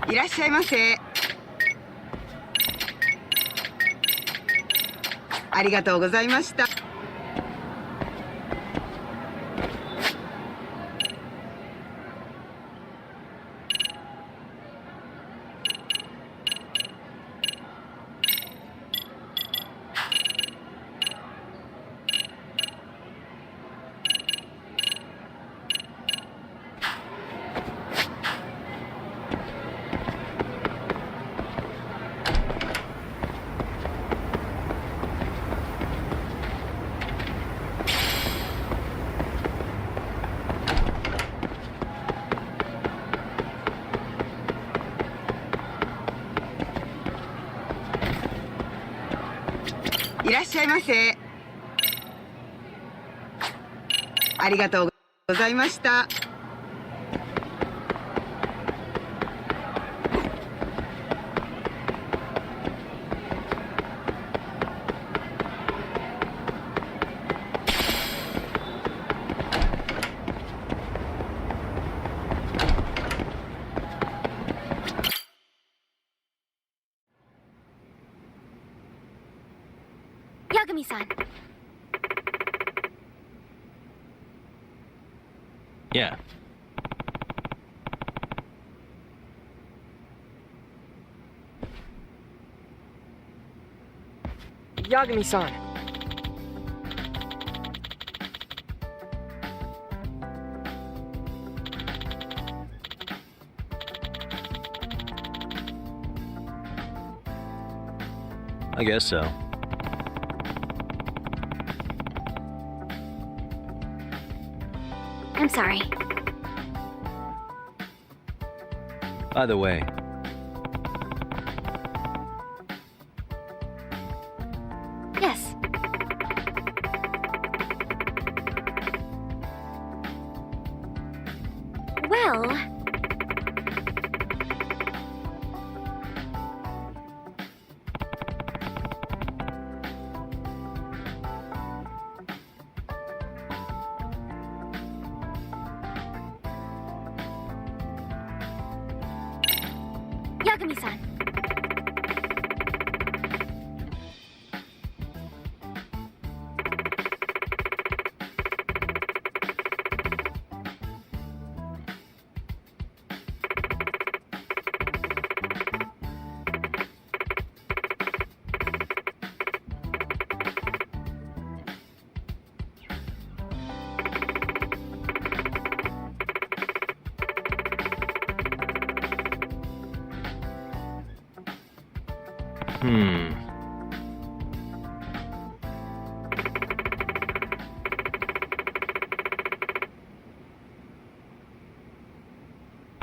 いらっしゃいませ。ありがとうございました。いらっしゃいませ。ありがとうございました。Yagami-san. Yeah. Yagami-san. I guess so. I'm sorry. By the way, Yes. Well... Yagami-san.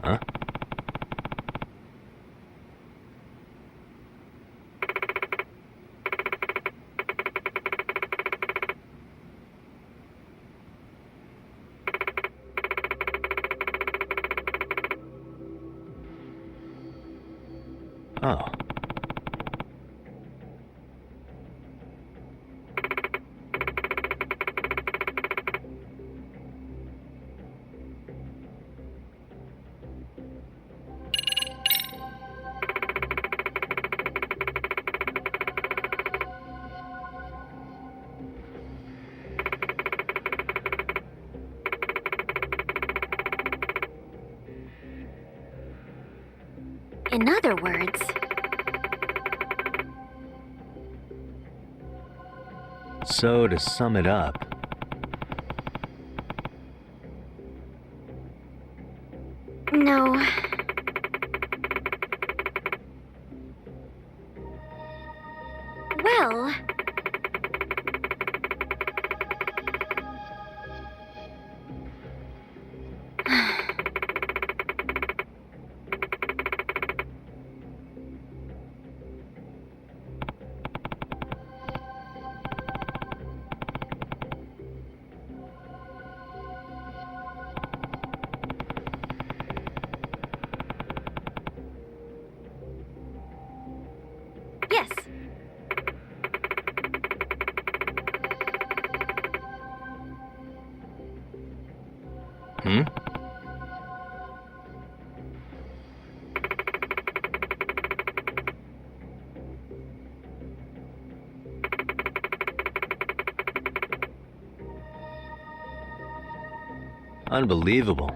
Huh? Oh. In other words... So, to sum it up, No. Well... Yes. Hmm? Unbelievable.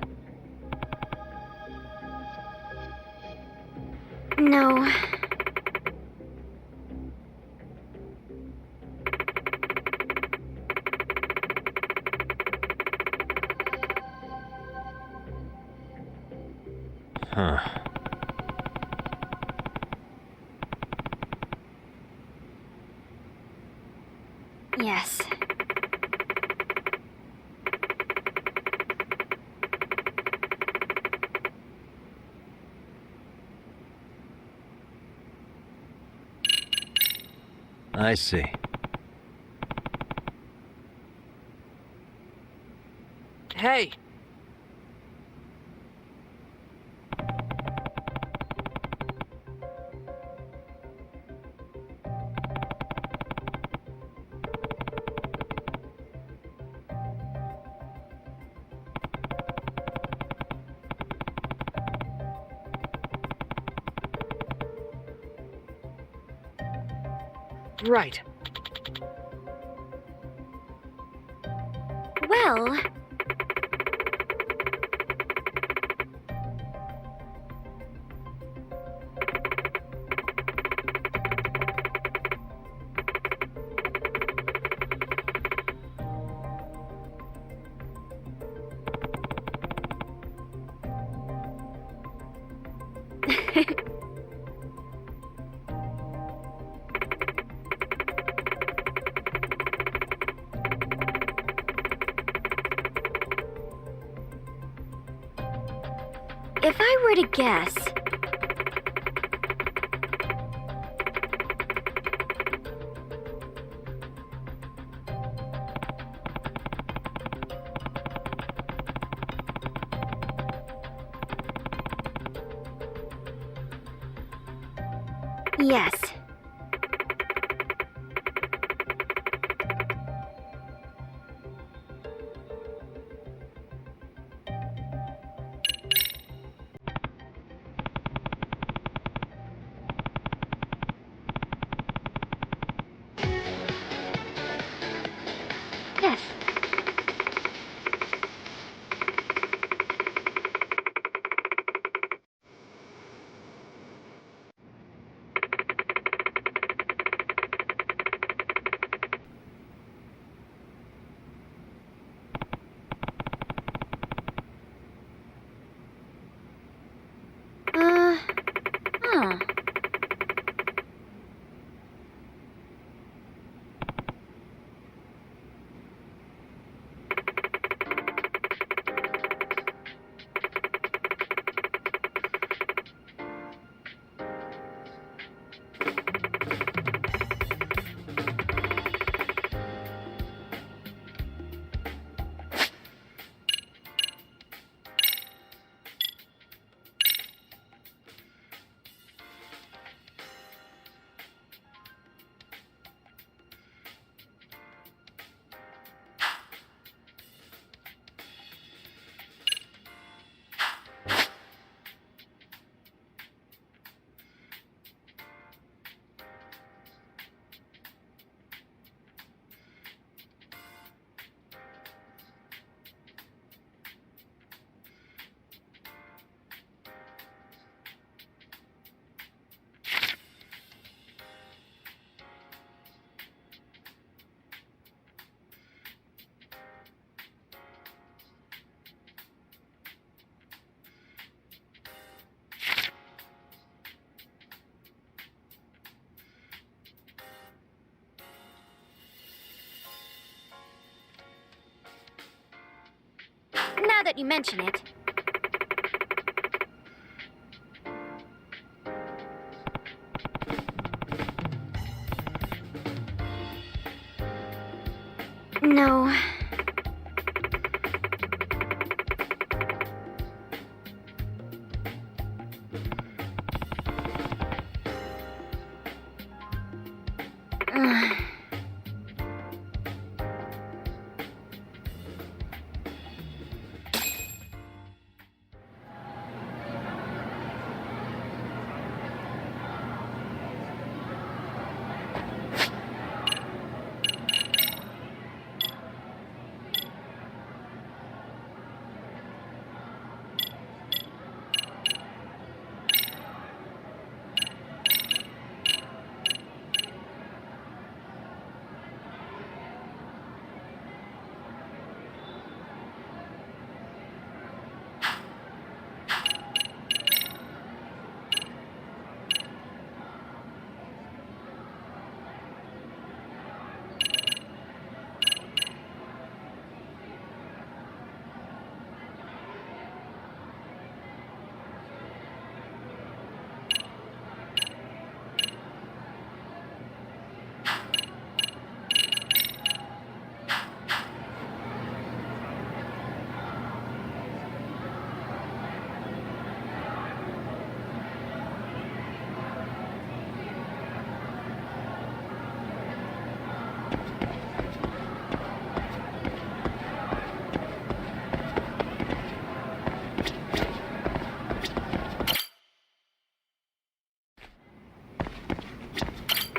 No. Huh. Yes. I see. Hey! Right. Well... If I were to guess... Yes. Yes. Huh. Now that you mention it. No.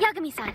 Yagami-san.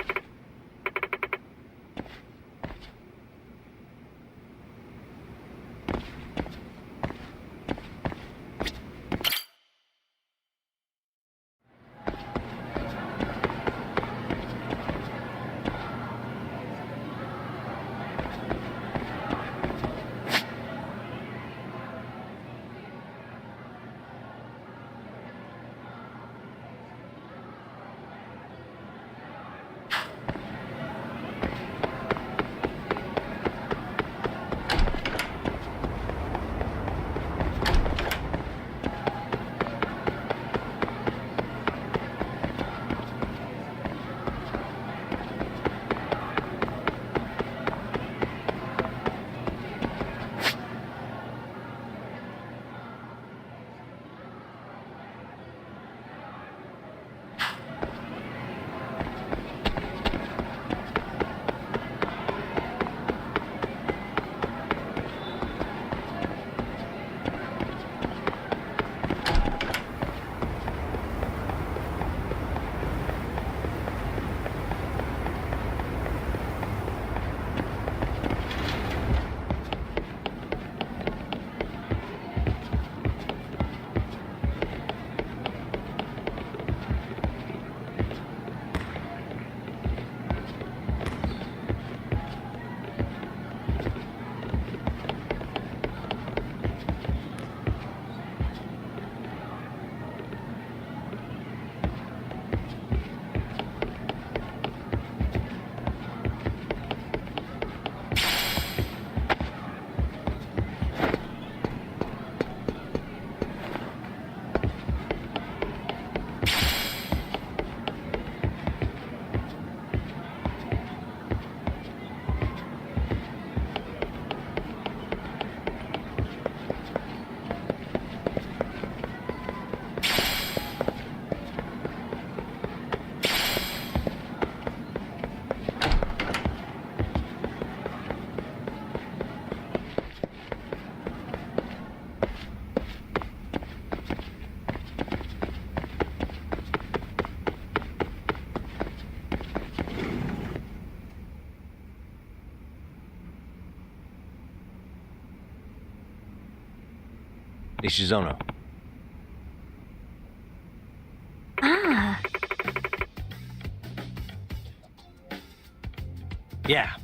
Ishizono. Ah. Yeah.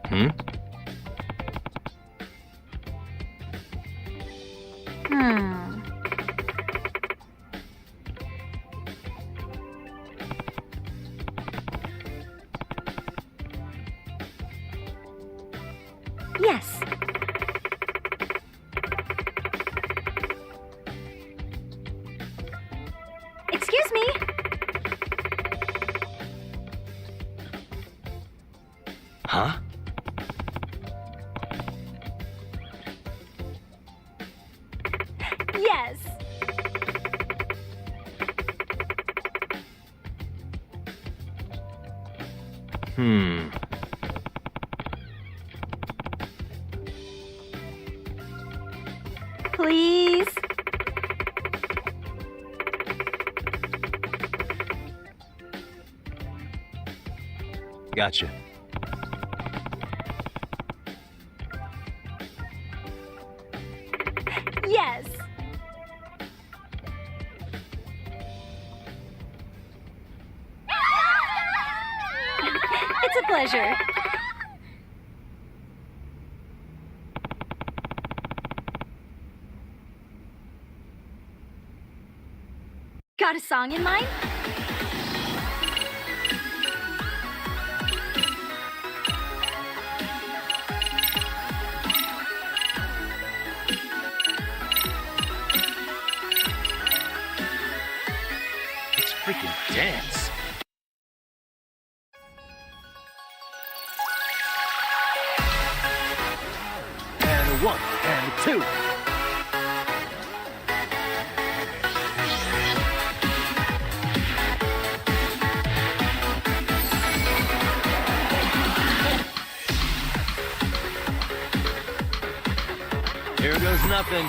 Hmm? Yes. Excuse me. Huh? Yes. Hmm. Please. Gotcha. Yes. It's a pleasure. Got a song in mind? Let's freaking dance. And one, and two. Here goes nothing.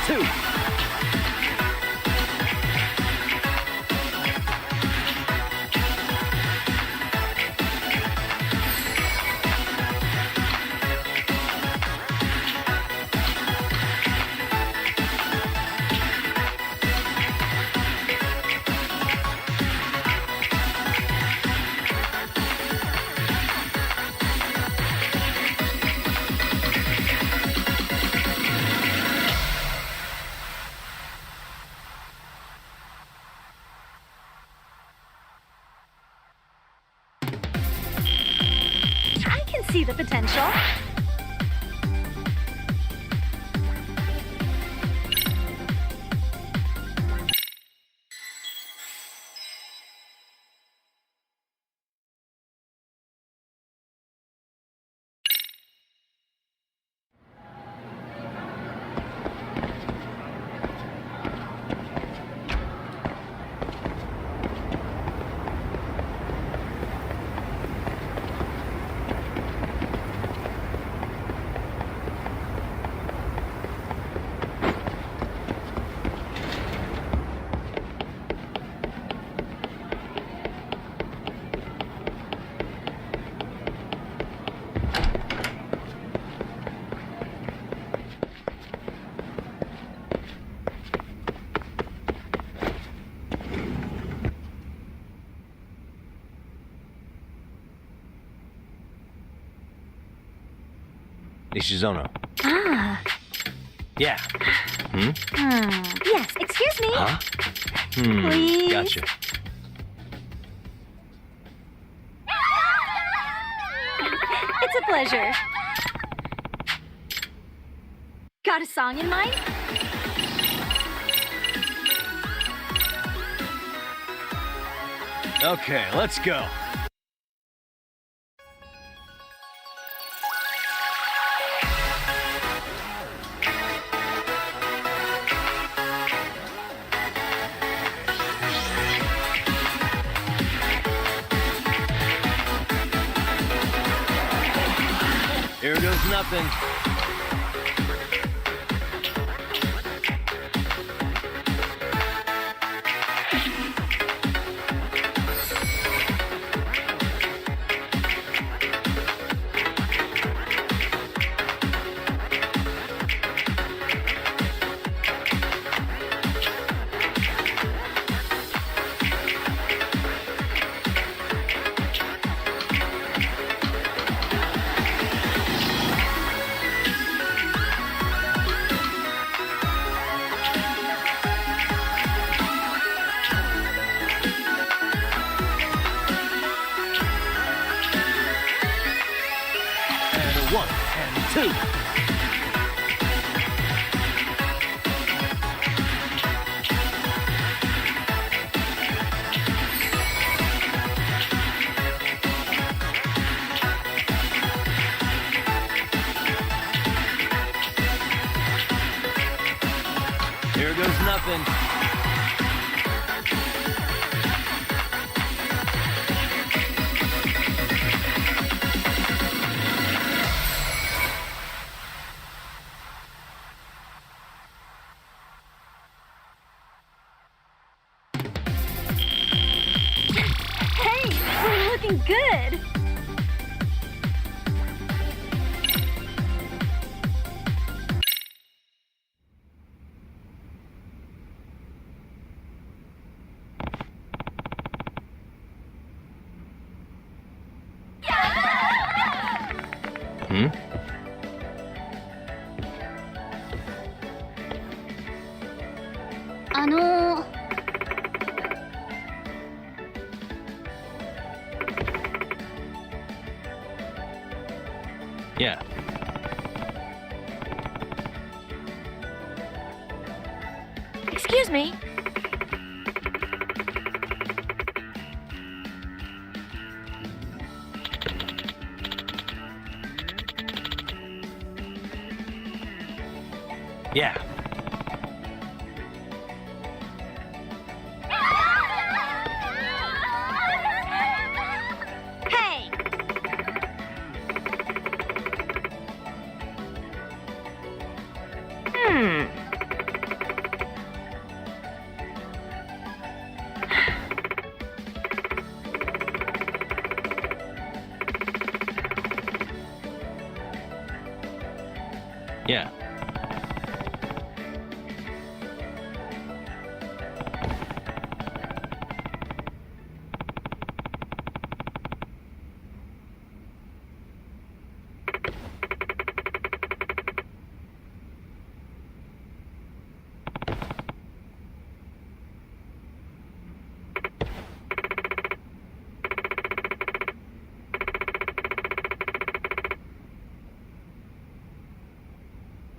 Two. See the potential. Ishizono. Ah. Yeah. Hmm? Yes, excuse me. Huh? Please. Gotcha. pleasure. Got a song in mind? Okay, let's go. Here goes nothing. One and two. Here goes nothing. Hey, we're looking good. Hmm? Yeah. Excuse me. Yeah. Hey. Yeah.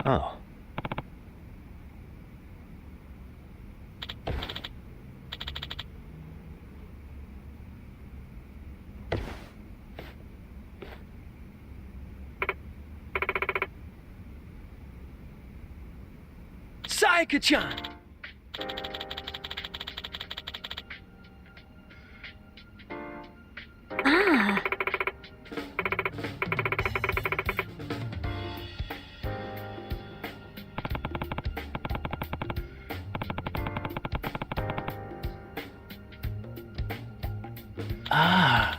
Oh. Sayaka-chan! Ah. Ah.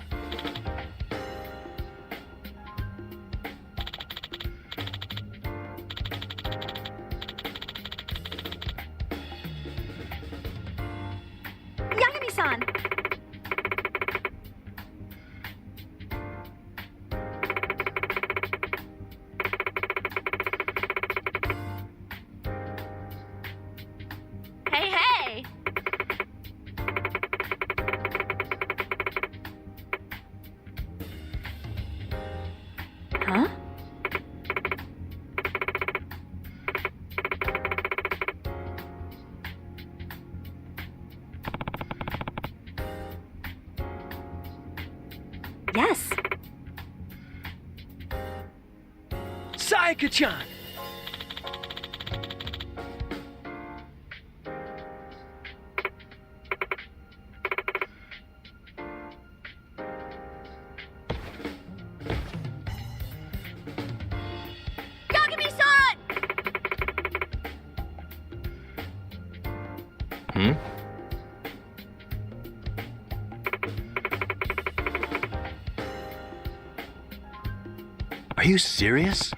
Yagami-san. Hey, hey. Yes. Sayaka-chan! Yagami-san! Hmm? Are you serious?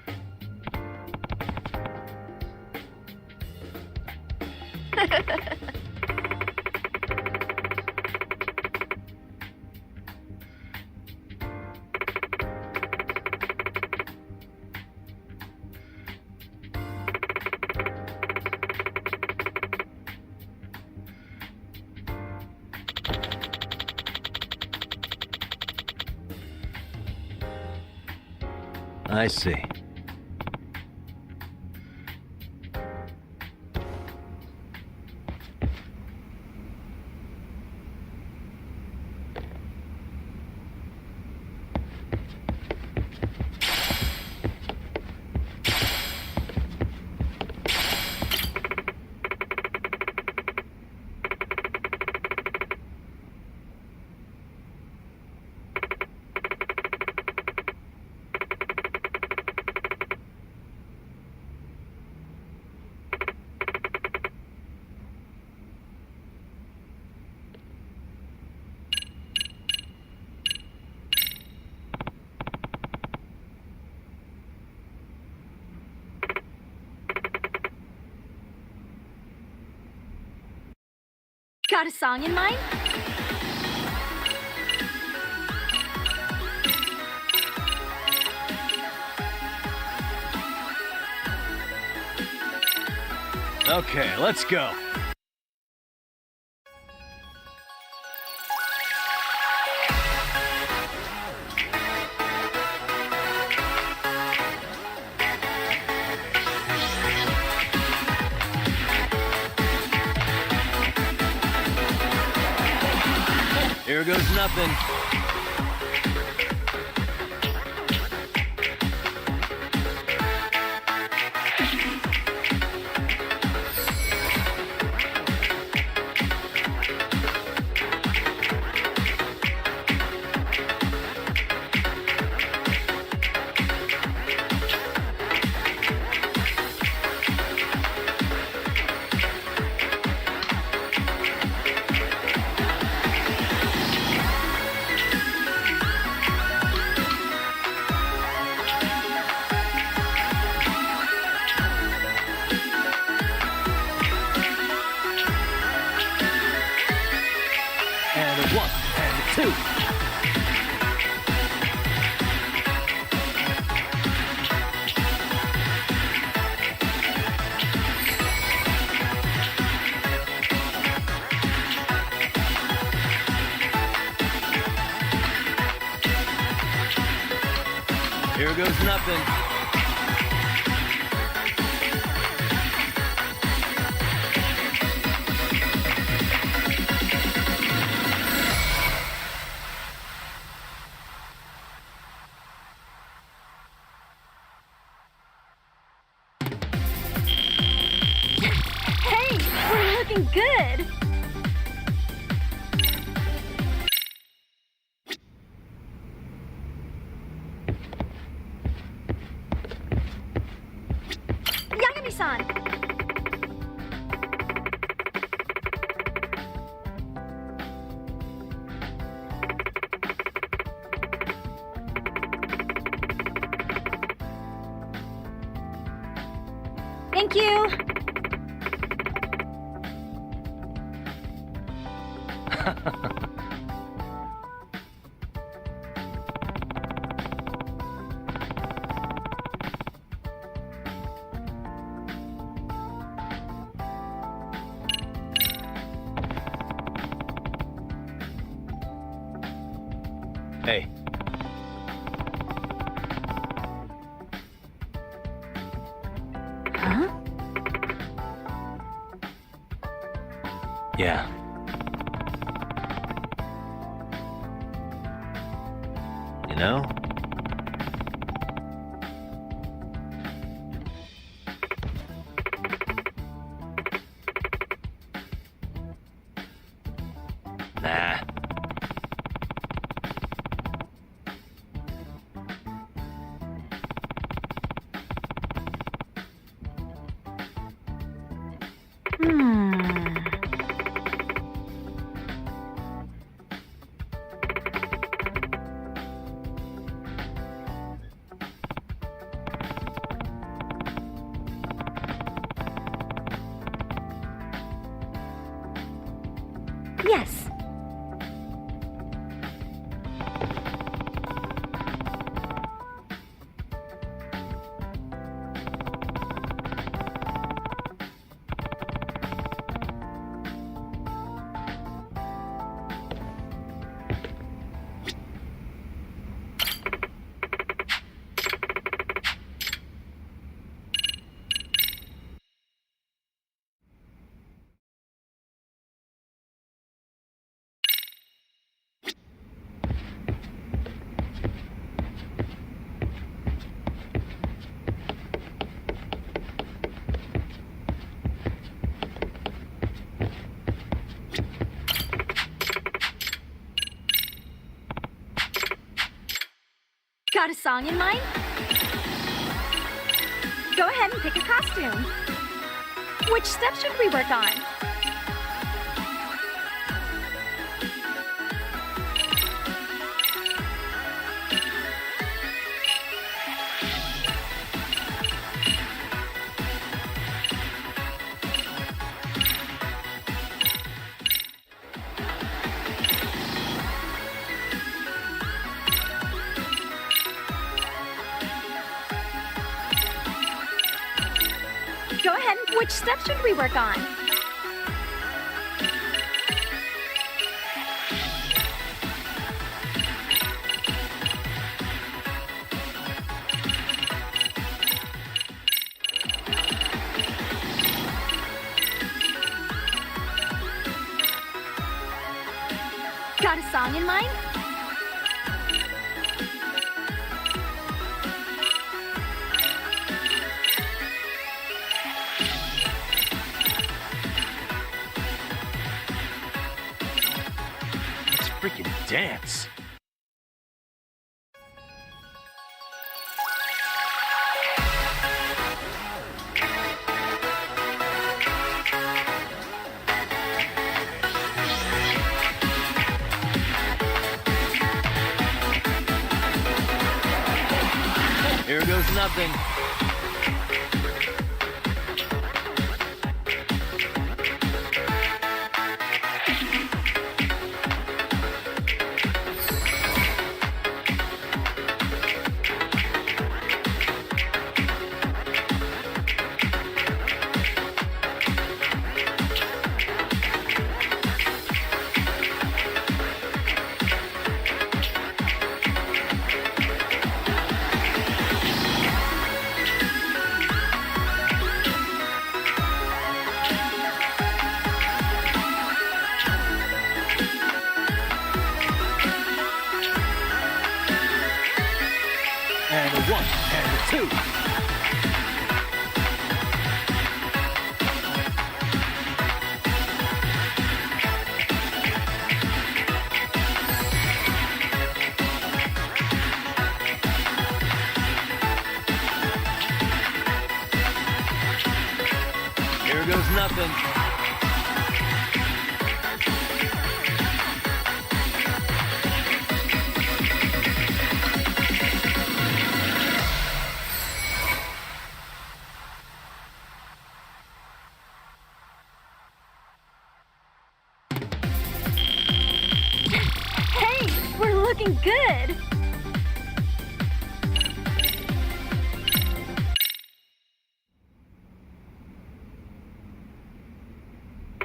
I see. Got a song in mind? Okay, let's go. Here goes nothing. Two. Here goes nothing. Hey, we're looking good. Yagami-san. Thank you. Hey. Huh? Yeah. know? Nah. Yes. Got a song in mind? Go ahead and pick a costume. Which step should we work on? Go ahead. Which step should we work on? Got a song in mind? Freaking dance. Here goes nothing. And a one, and a two. Here goes nothing. Looking good.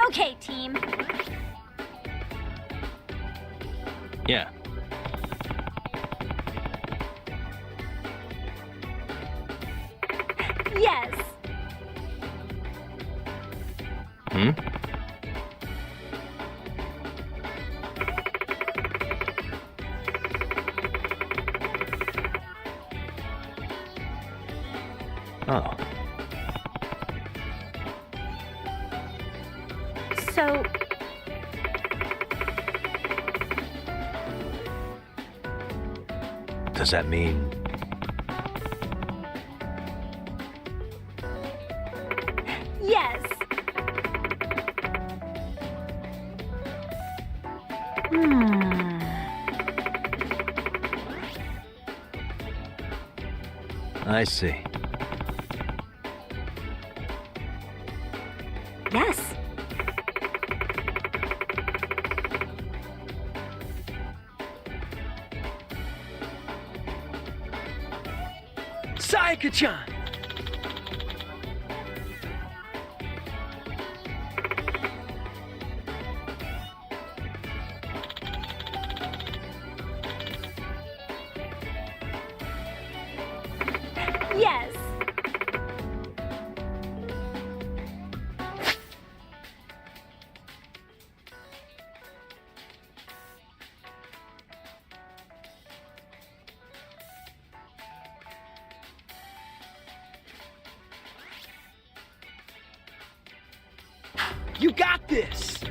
Okay, team. Yeah. Yes. Hmm? So, Does that mean... yes. I see. Yes. Sayaka-chan! Yes. You got this!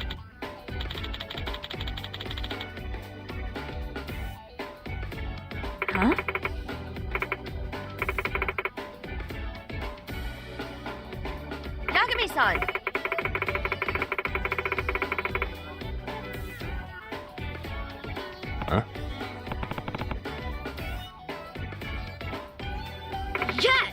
Huh? Yagami-san! Huh? Yes!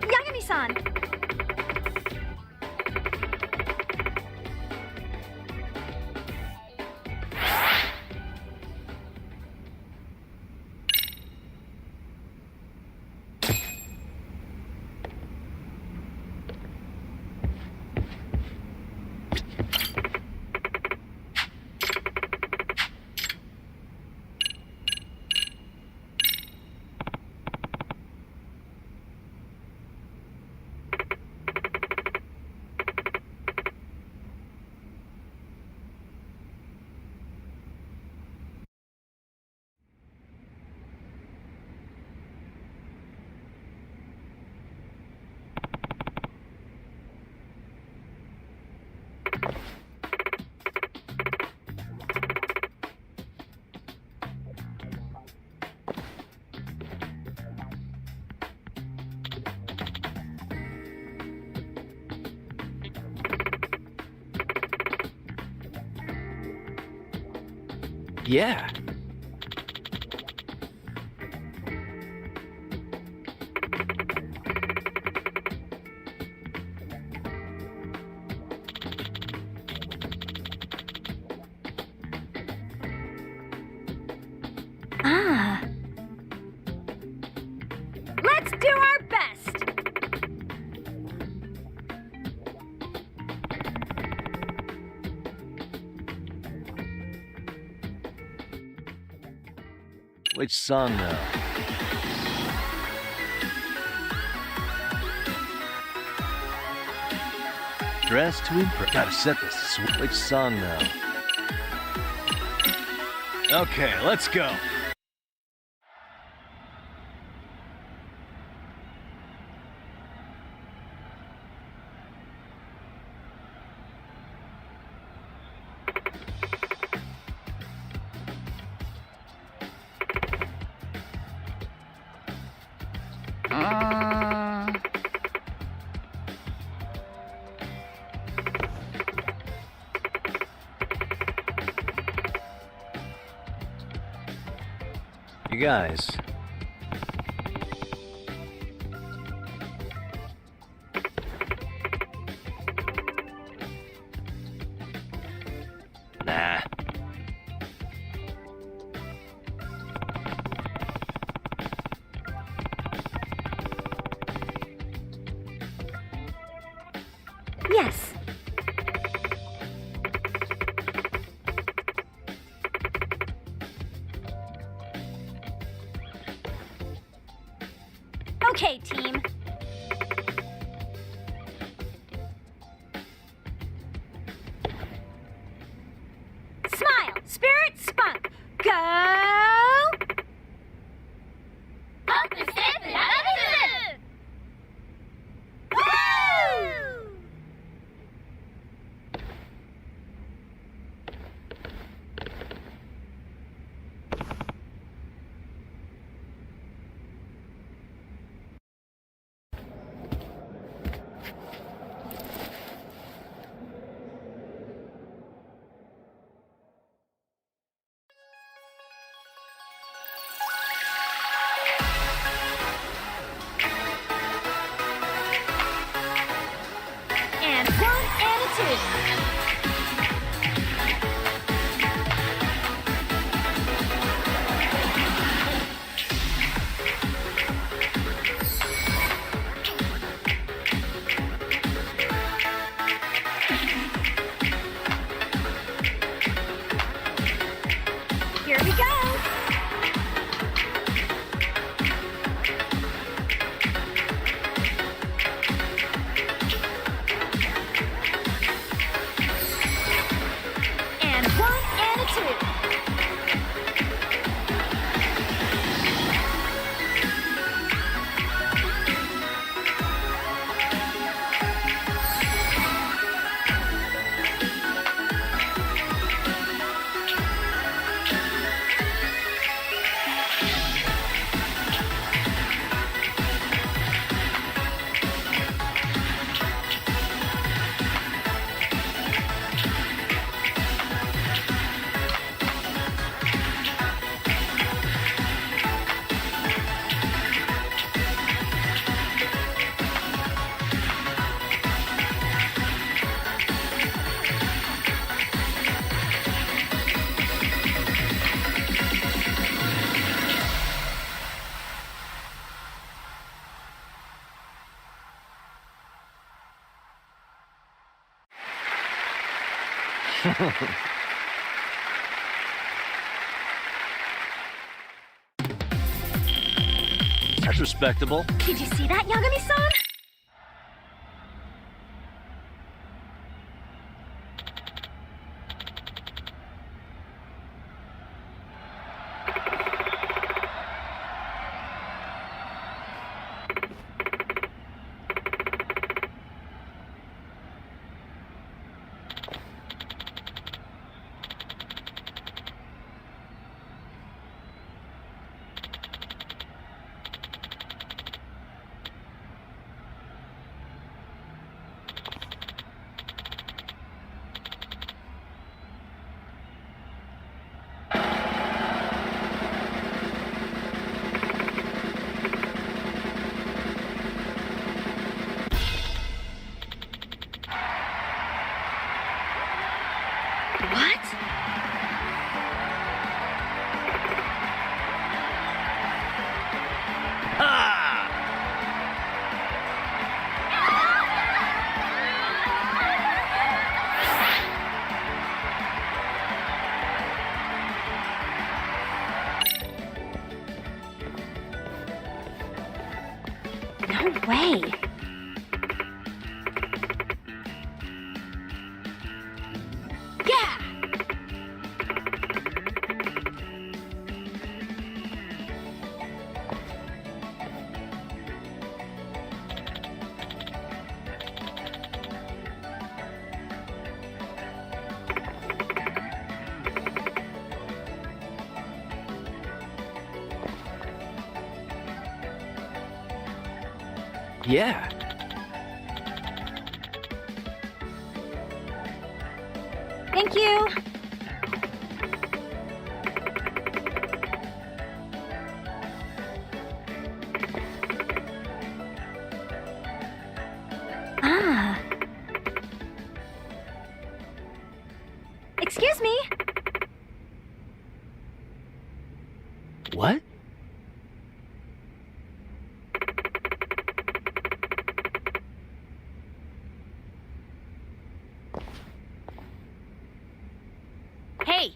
Yagami-san! Yeah. Ah. Let's do our best. Which song now? Dress to impress. Gotta set this. Which song now? Okay, let's go. You guys. Nah. Yes. Okay, team. Smile, spirit, spunk. Go! Woo! And one and a two. Here we go. And one and a two. That's respectable. Did you see that, Yagami-san? What? No way. Yeah. Yeah. Thank you. Ah. Excuse me. What? Hey.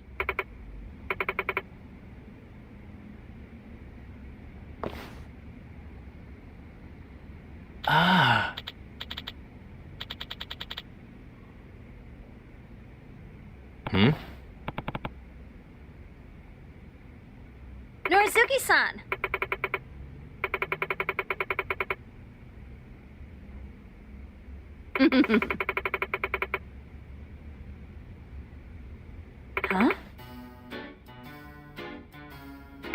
Hmm? Norizuki-san! Huh?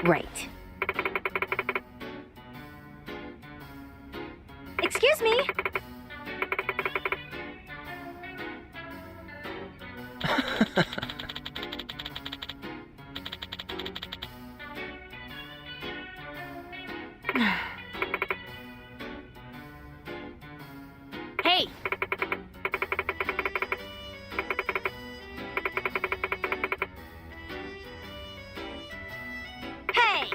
Right. Excuse me? Hey! Hey!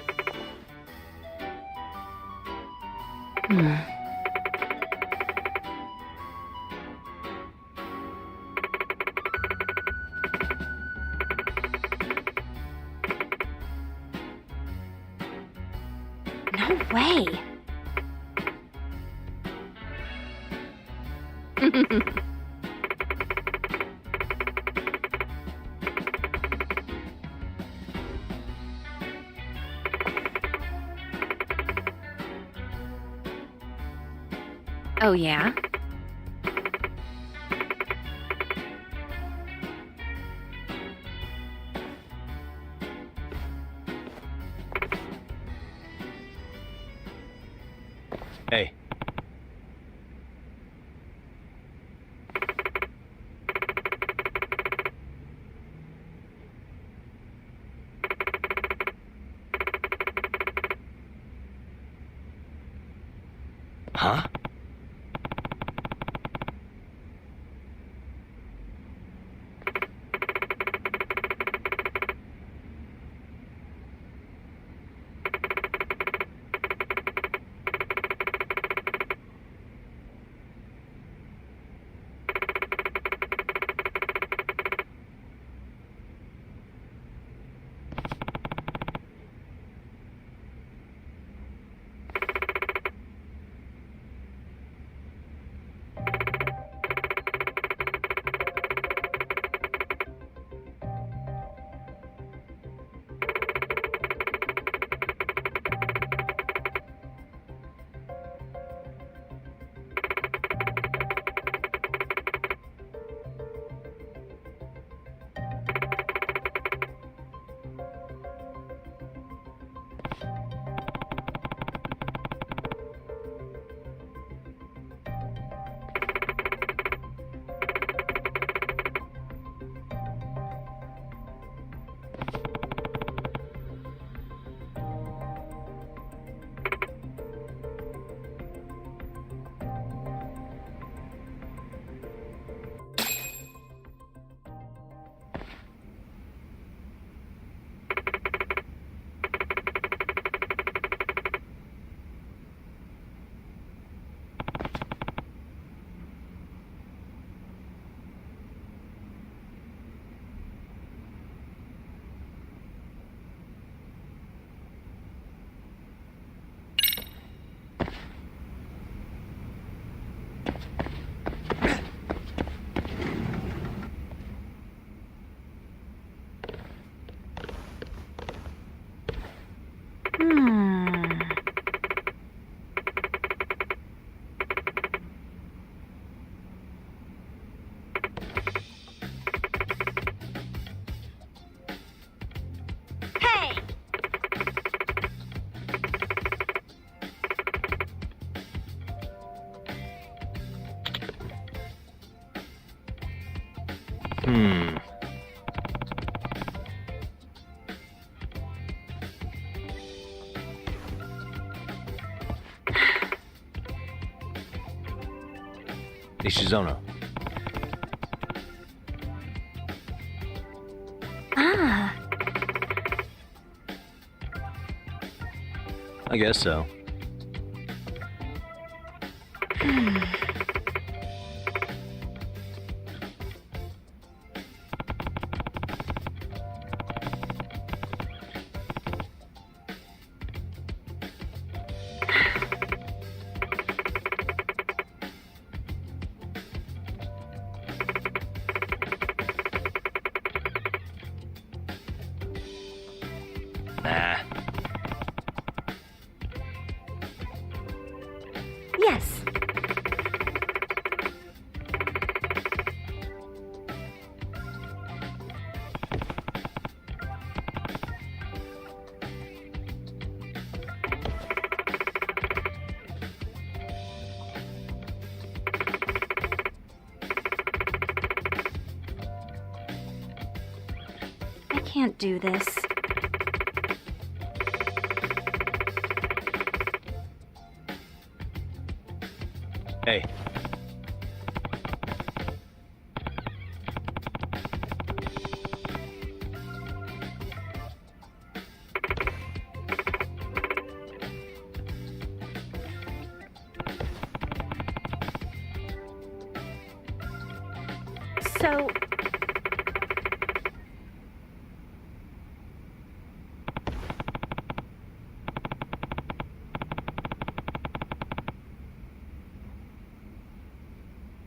No way. Oh, yeah? Hey. Huh? Nishizono. Ah. I guess so. can't do this. Hey. So...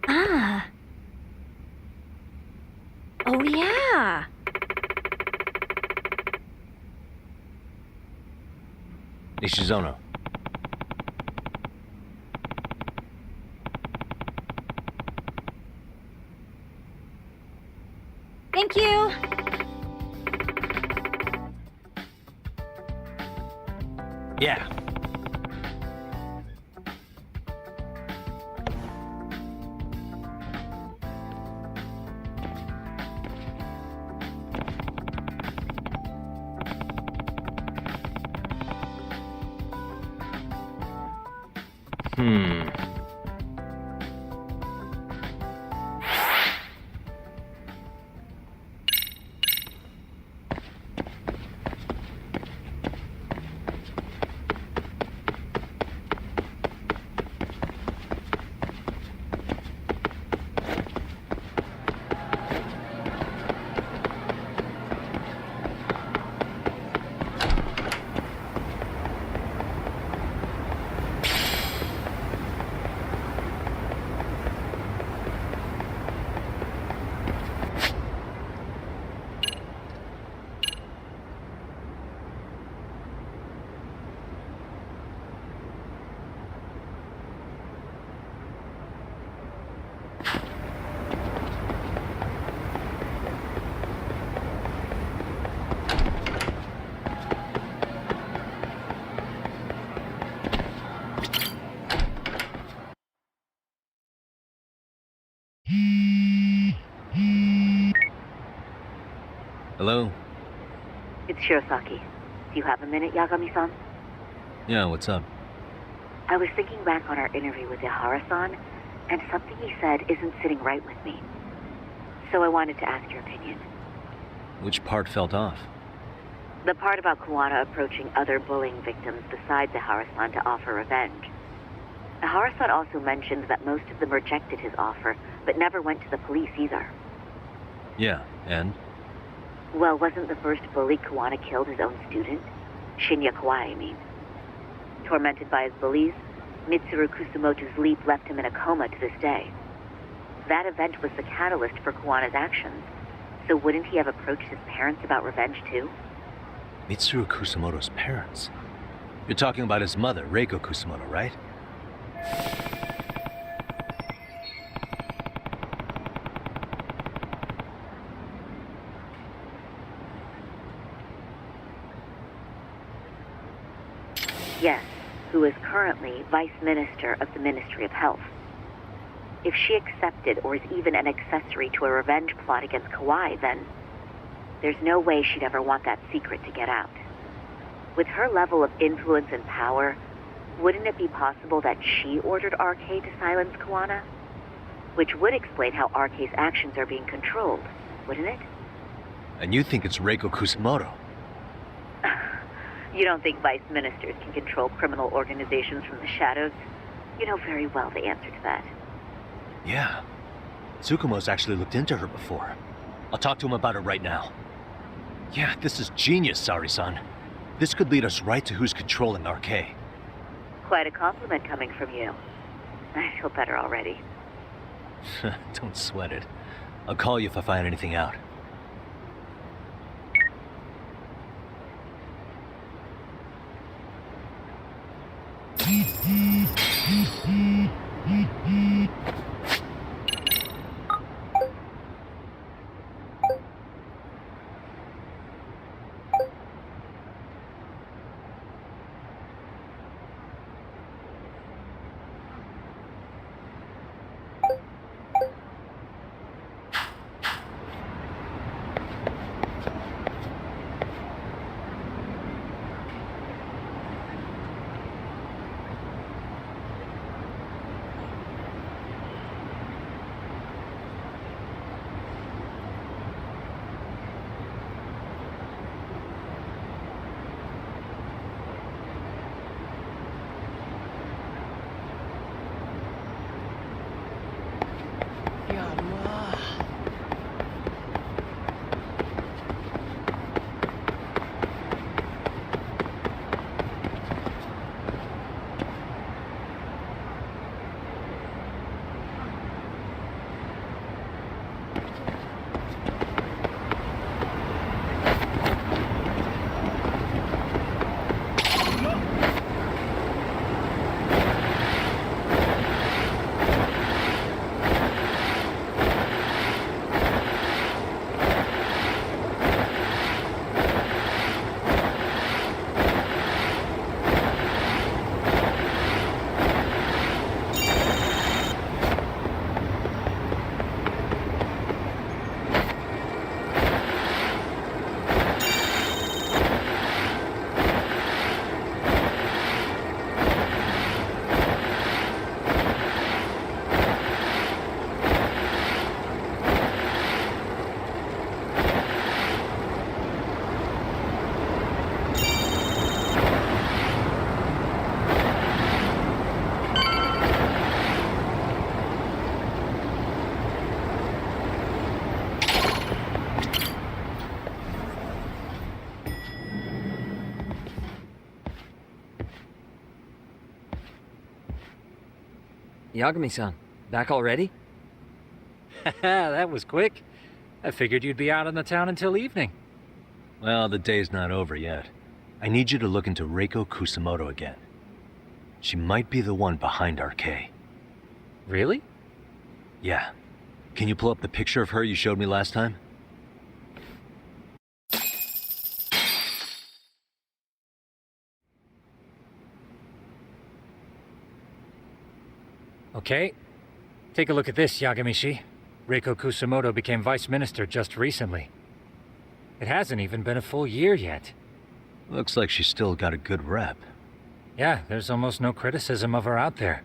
Ah. Oh, yeah. Nishizono. Thank you. Yeah. Hello? It's Shirosaki. Do you have a minute, Yagami-san? Yeah, what's up? I was thinking back on our interview with Ihara-san, and something he said isn't sitting right with me. So I wanted to ask your opinion. Which part felt off? The part about Kuwana approaching other bullying victims besides Ihara-san to offer revenge. Ihara-san also mentioned that most of them rejected his offer, but never went to the police either. Yeah, and? Well, wasn't the first bully Kuwana killed his own student? Shinya Kawai, I mean. Tormented by his bullies, Mitsuru Kusumoto's leap left him in a coma to this day. That event was the catalyst for Kuwana's actions, so wouldn't he have approached his parents about revenge too? Mitsuru Kusumoto's parents? You're talking about his mother, Reiko Kusumoto, right? Yes, who is currently Vice Minister of the Ministry of Health. If she accepted or is even an accessory to a revenge plot against Kawai, then there's no way she'd ever want that secret to get out. With her level of influence and power, wouldn't it be possible that she ordered RK to silence Kuwana? Which would explain how RK's actions are being controlled, wouldn't it? And you think it's Reiko Kusumoto? You don't think vice ministers can control criminal organizations from the shadows? You know very well the answer to that. Yeah. Tsukumo's actually looked into her before. I'll talk to him about it right now. Yeah, this is genius, Sari-san. This could lead us right to who's controlling RK. Quite a compliment coming from you. I feel better already. Don't sweat it. I'll call you if I find anything out. Yagami-san, back already? That was quick. I figured you'd be out in the town until evening. Well, the day's not over yet. I need you to look into Reiko Kusamoto again. She might be the one behind RK. Really? Yeah. Can you pull up the picture of her you showed me last time? Okay. Take a look at this, Yagamishi. Reiko Kusamoto became vice minister just recently. It hasn't even been a full year yet. Looks like she's still got a good rep. Yeah, there's almost no criticism of her out there.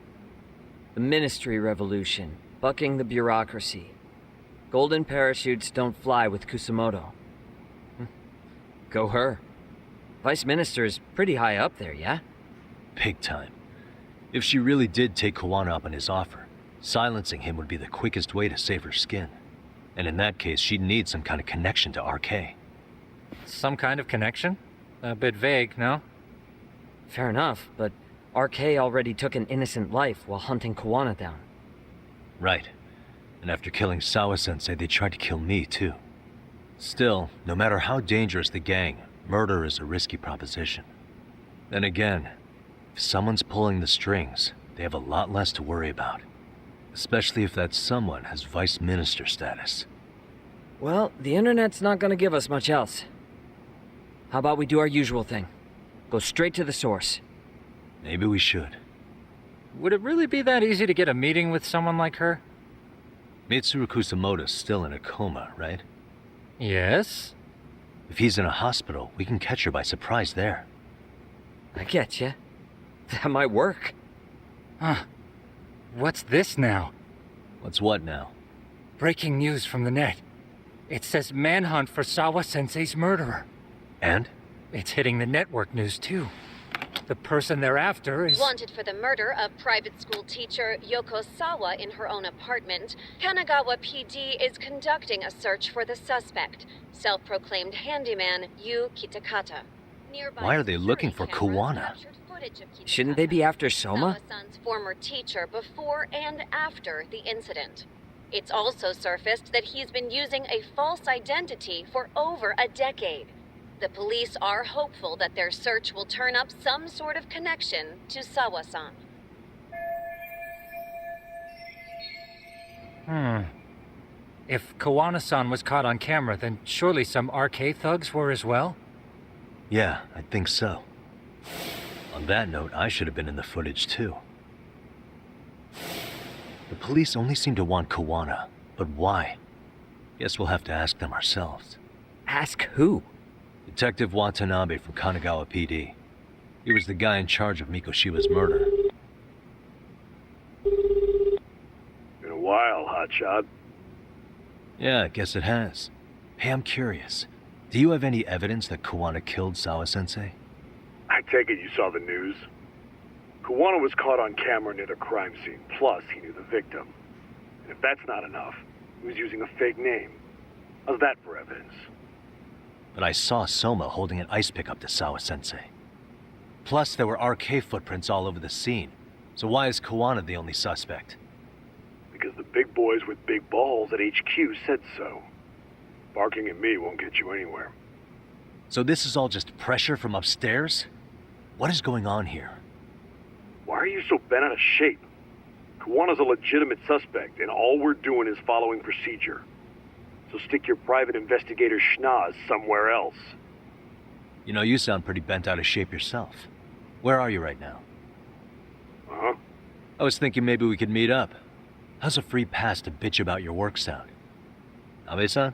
The Ministry Revolution, bucking the bureaucracy. Golden parachutes don't fly with Kusamoto. Go her. Vice Minister is pretty high up there, yeah? Big time. If she really did take Kawana up on his offer, silencing him would be the quickest way to save her skin. And in that case, she'd need some kind of connection to RK. Some kind of connection? A bit vague, no? Fair enough, but RK already took an innocent life while hunting Kawana down. Right. And after killing Sawa-sensei, they tried to kill me, too. Still, no matter how dangerous the gang, murder is a risky proposition. Then again, if someone's pulling the strings, they have a lot less to worry about. Especially if that someone has vice minister status. Well, the internet's not gonna give us much else. How about we do our usual thing? Go straight to the source. Maybe we should. Would it really be that easy to get a meeting with someone like her? Mitsuru Kusamoto's still in a coma, right? Yes? If he's in a hospital, we can catch her by surprise there. I get ya. That might work. Huh. What's this now? What's what now? Breaking news from the net. It says manhunt for Sawa-sensei's murderer. And? It's hitting the network news, too. The person they're after is... Wanted for the murder of private school teacher Yoko Sawa in her own apartment, Kanagawa PD is conducting a search for the suspect, self-proclaimed handyman Yu Kitakata. Why are they looking for Kawana? Shouldn't they be after Soma? Sawa-san's former teacher before and after the incident. It's also surfaced that he's been using a false identity for over a decade. The police are hopeful that their search will turn up some sort of connection to Sawa-san. If Kawana-san was caught on camera, then surely some RK thugs were as well? Yeah, I think so. On that note, I should have been in the footage too. The police only seem to want Kawana, but why? Guess we'll have to ask them ourselves. Ask who? Detective Watanabe from Kanagawa PD. He was the guy in charge of Mikoshiba's murder. Been a while, hotshot. Yeah, I guess it has. Hey, I'm curious. Do you have any evidence that Kawana killed Sawa-sensei? I take it you saw the news. Kawana was caught on camera near the crime scene, plus he knew the victim. And if that's not enough, he was using a fake name. How's that for evidence? But I saw Soma holding an ice pick up to Sawa-sensei. Plus, there were RK footprints all over the scene. So why is Kawana the only suspect? Because the big boys with big balls at HQ said so. Barking at me won't get you anywhere. So this is all just pressure from upstairs? What is going on here? Why are you so bent out of shape? Kawana's a legitimate suspect, and all we're doing is following procedure. So stick your private investigator schnoz somewhere else. You know, you sound pretty bent out of shape yourself. Where are you right now? Uh-huh. I was thinking maybe we could meet up. How's a free pass to bitch about your work sound? Abe-san?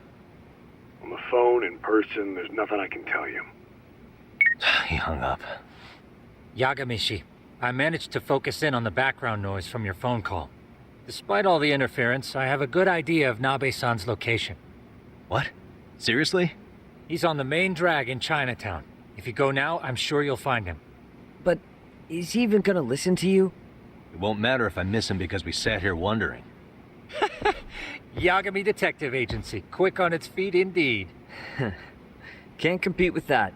On the phone, in person, there's nothing I can tell you. He hung up. Yagamishi, I managed to focus in on the background noise from your phone call. Despite all the interference, I have a good idea of Nabe-san's location. What? Seriously? He's on the main drag in Chinatown. If you go now, I'm sure you'll find him. But is he even gonna listen to you? It won't matter if I miss him because we sat here wondering. Yagami Detective Agency, quick on its feet indeed. Can't compete with that.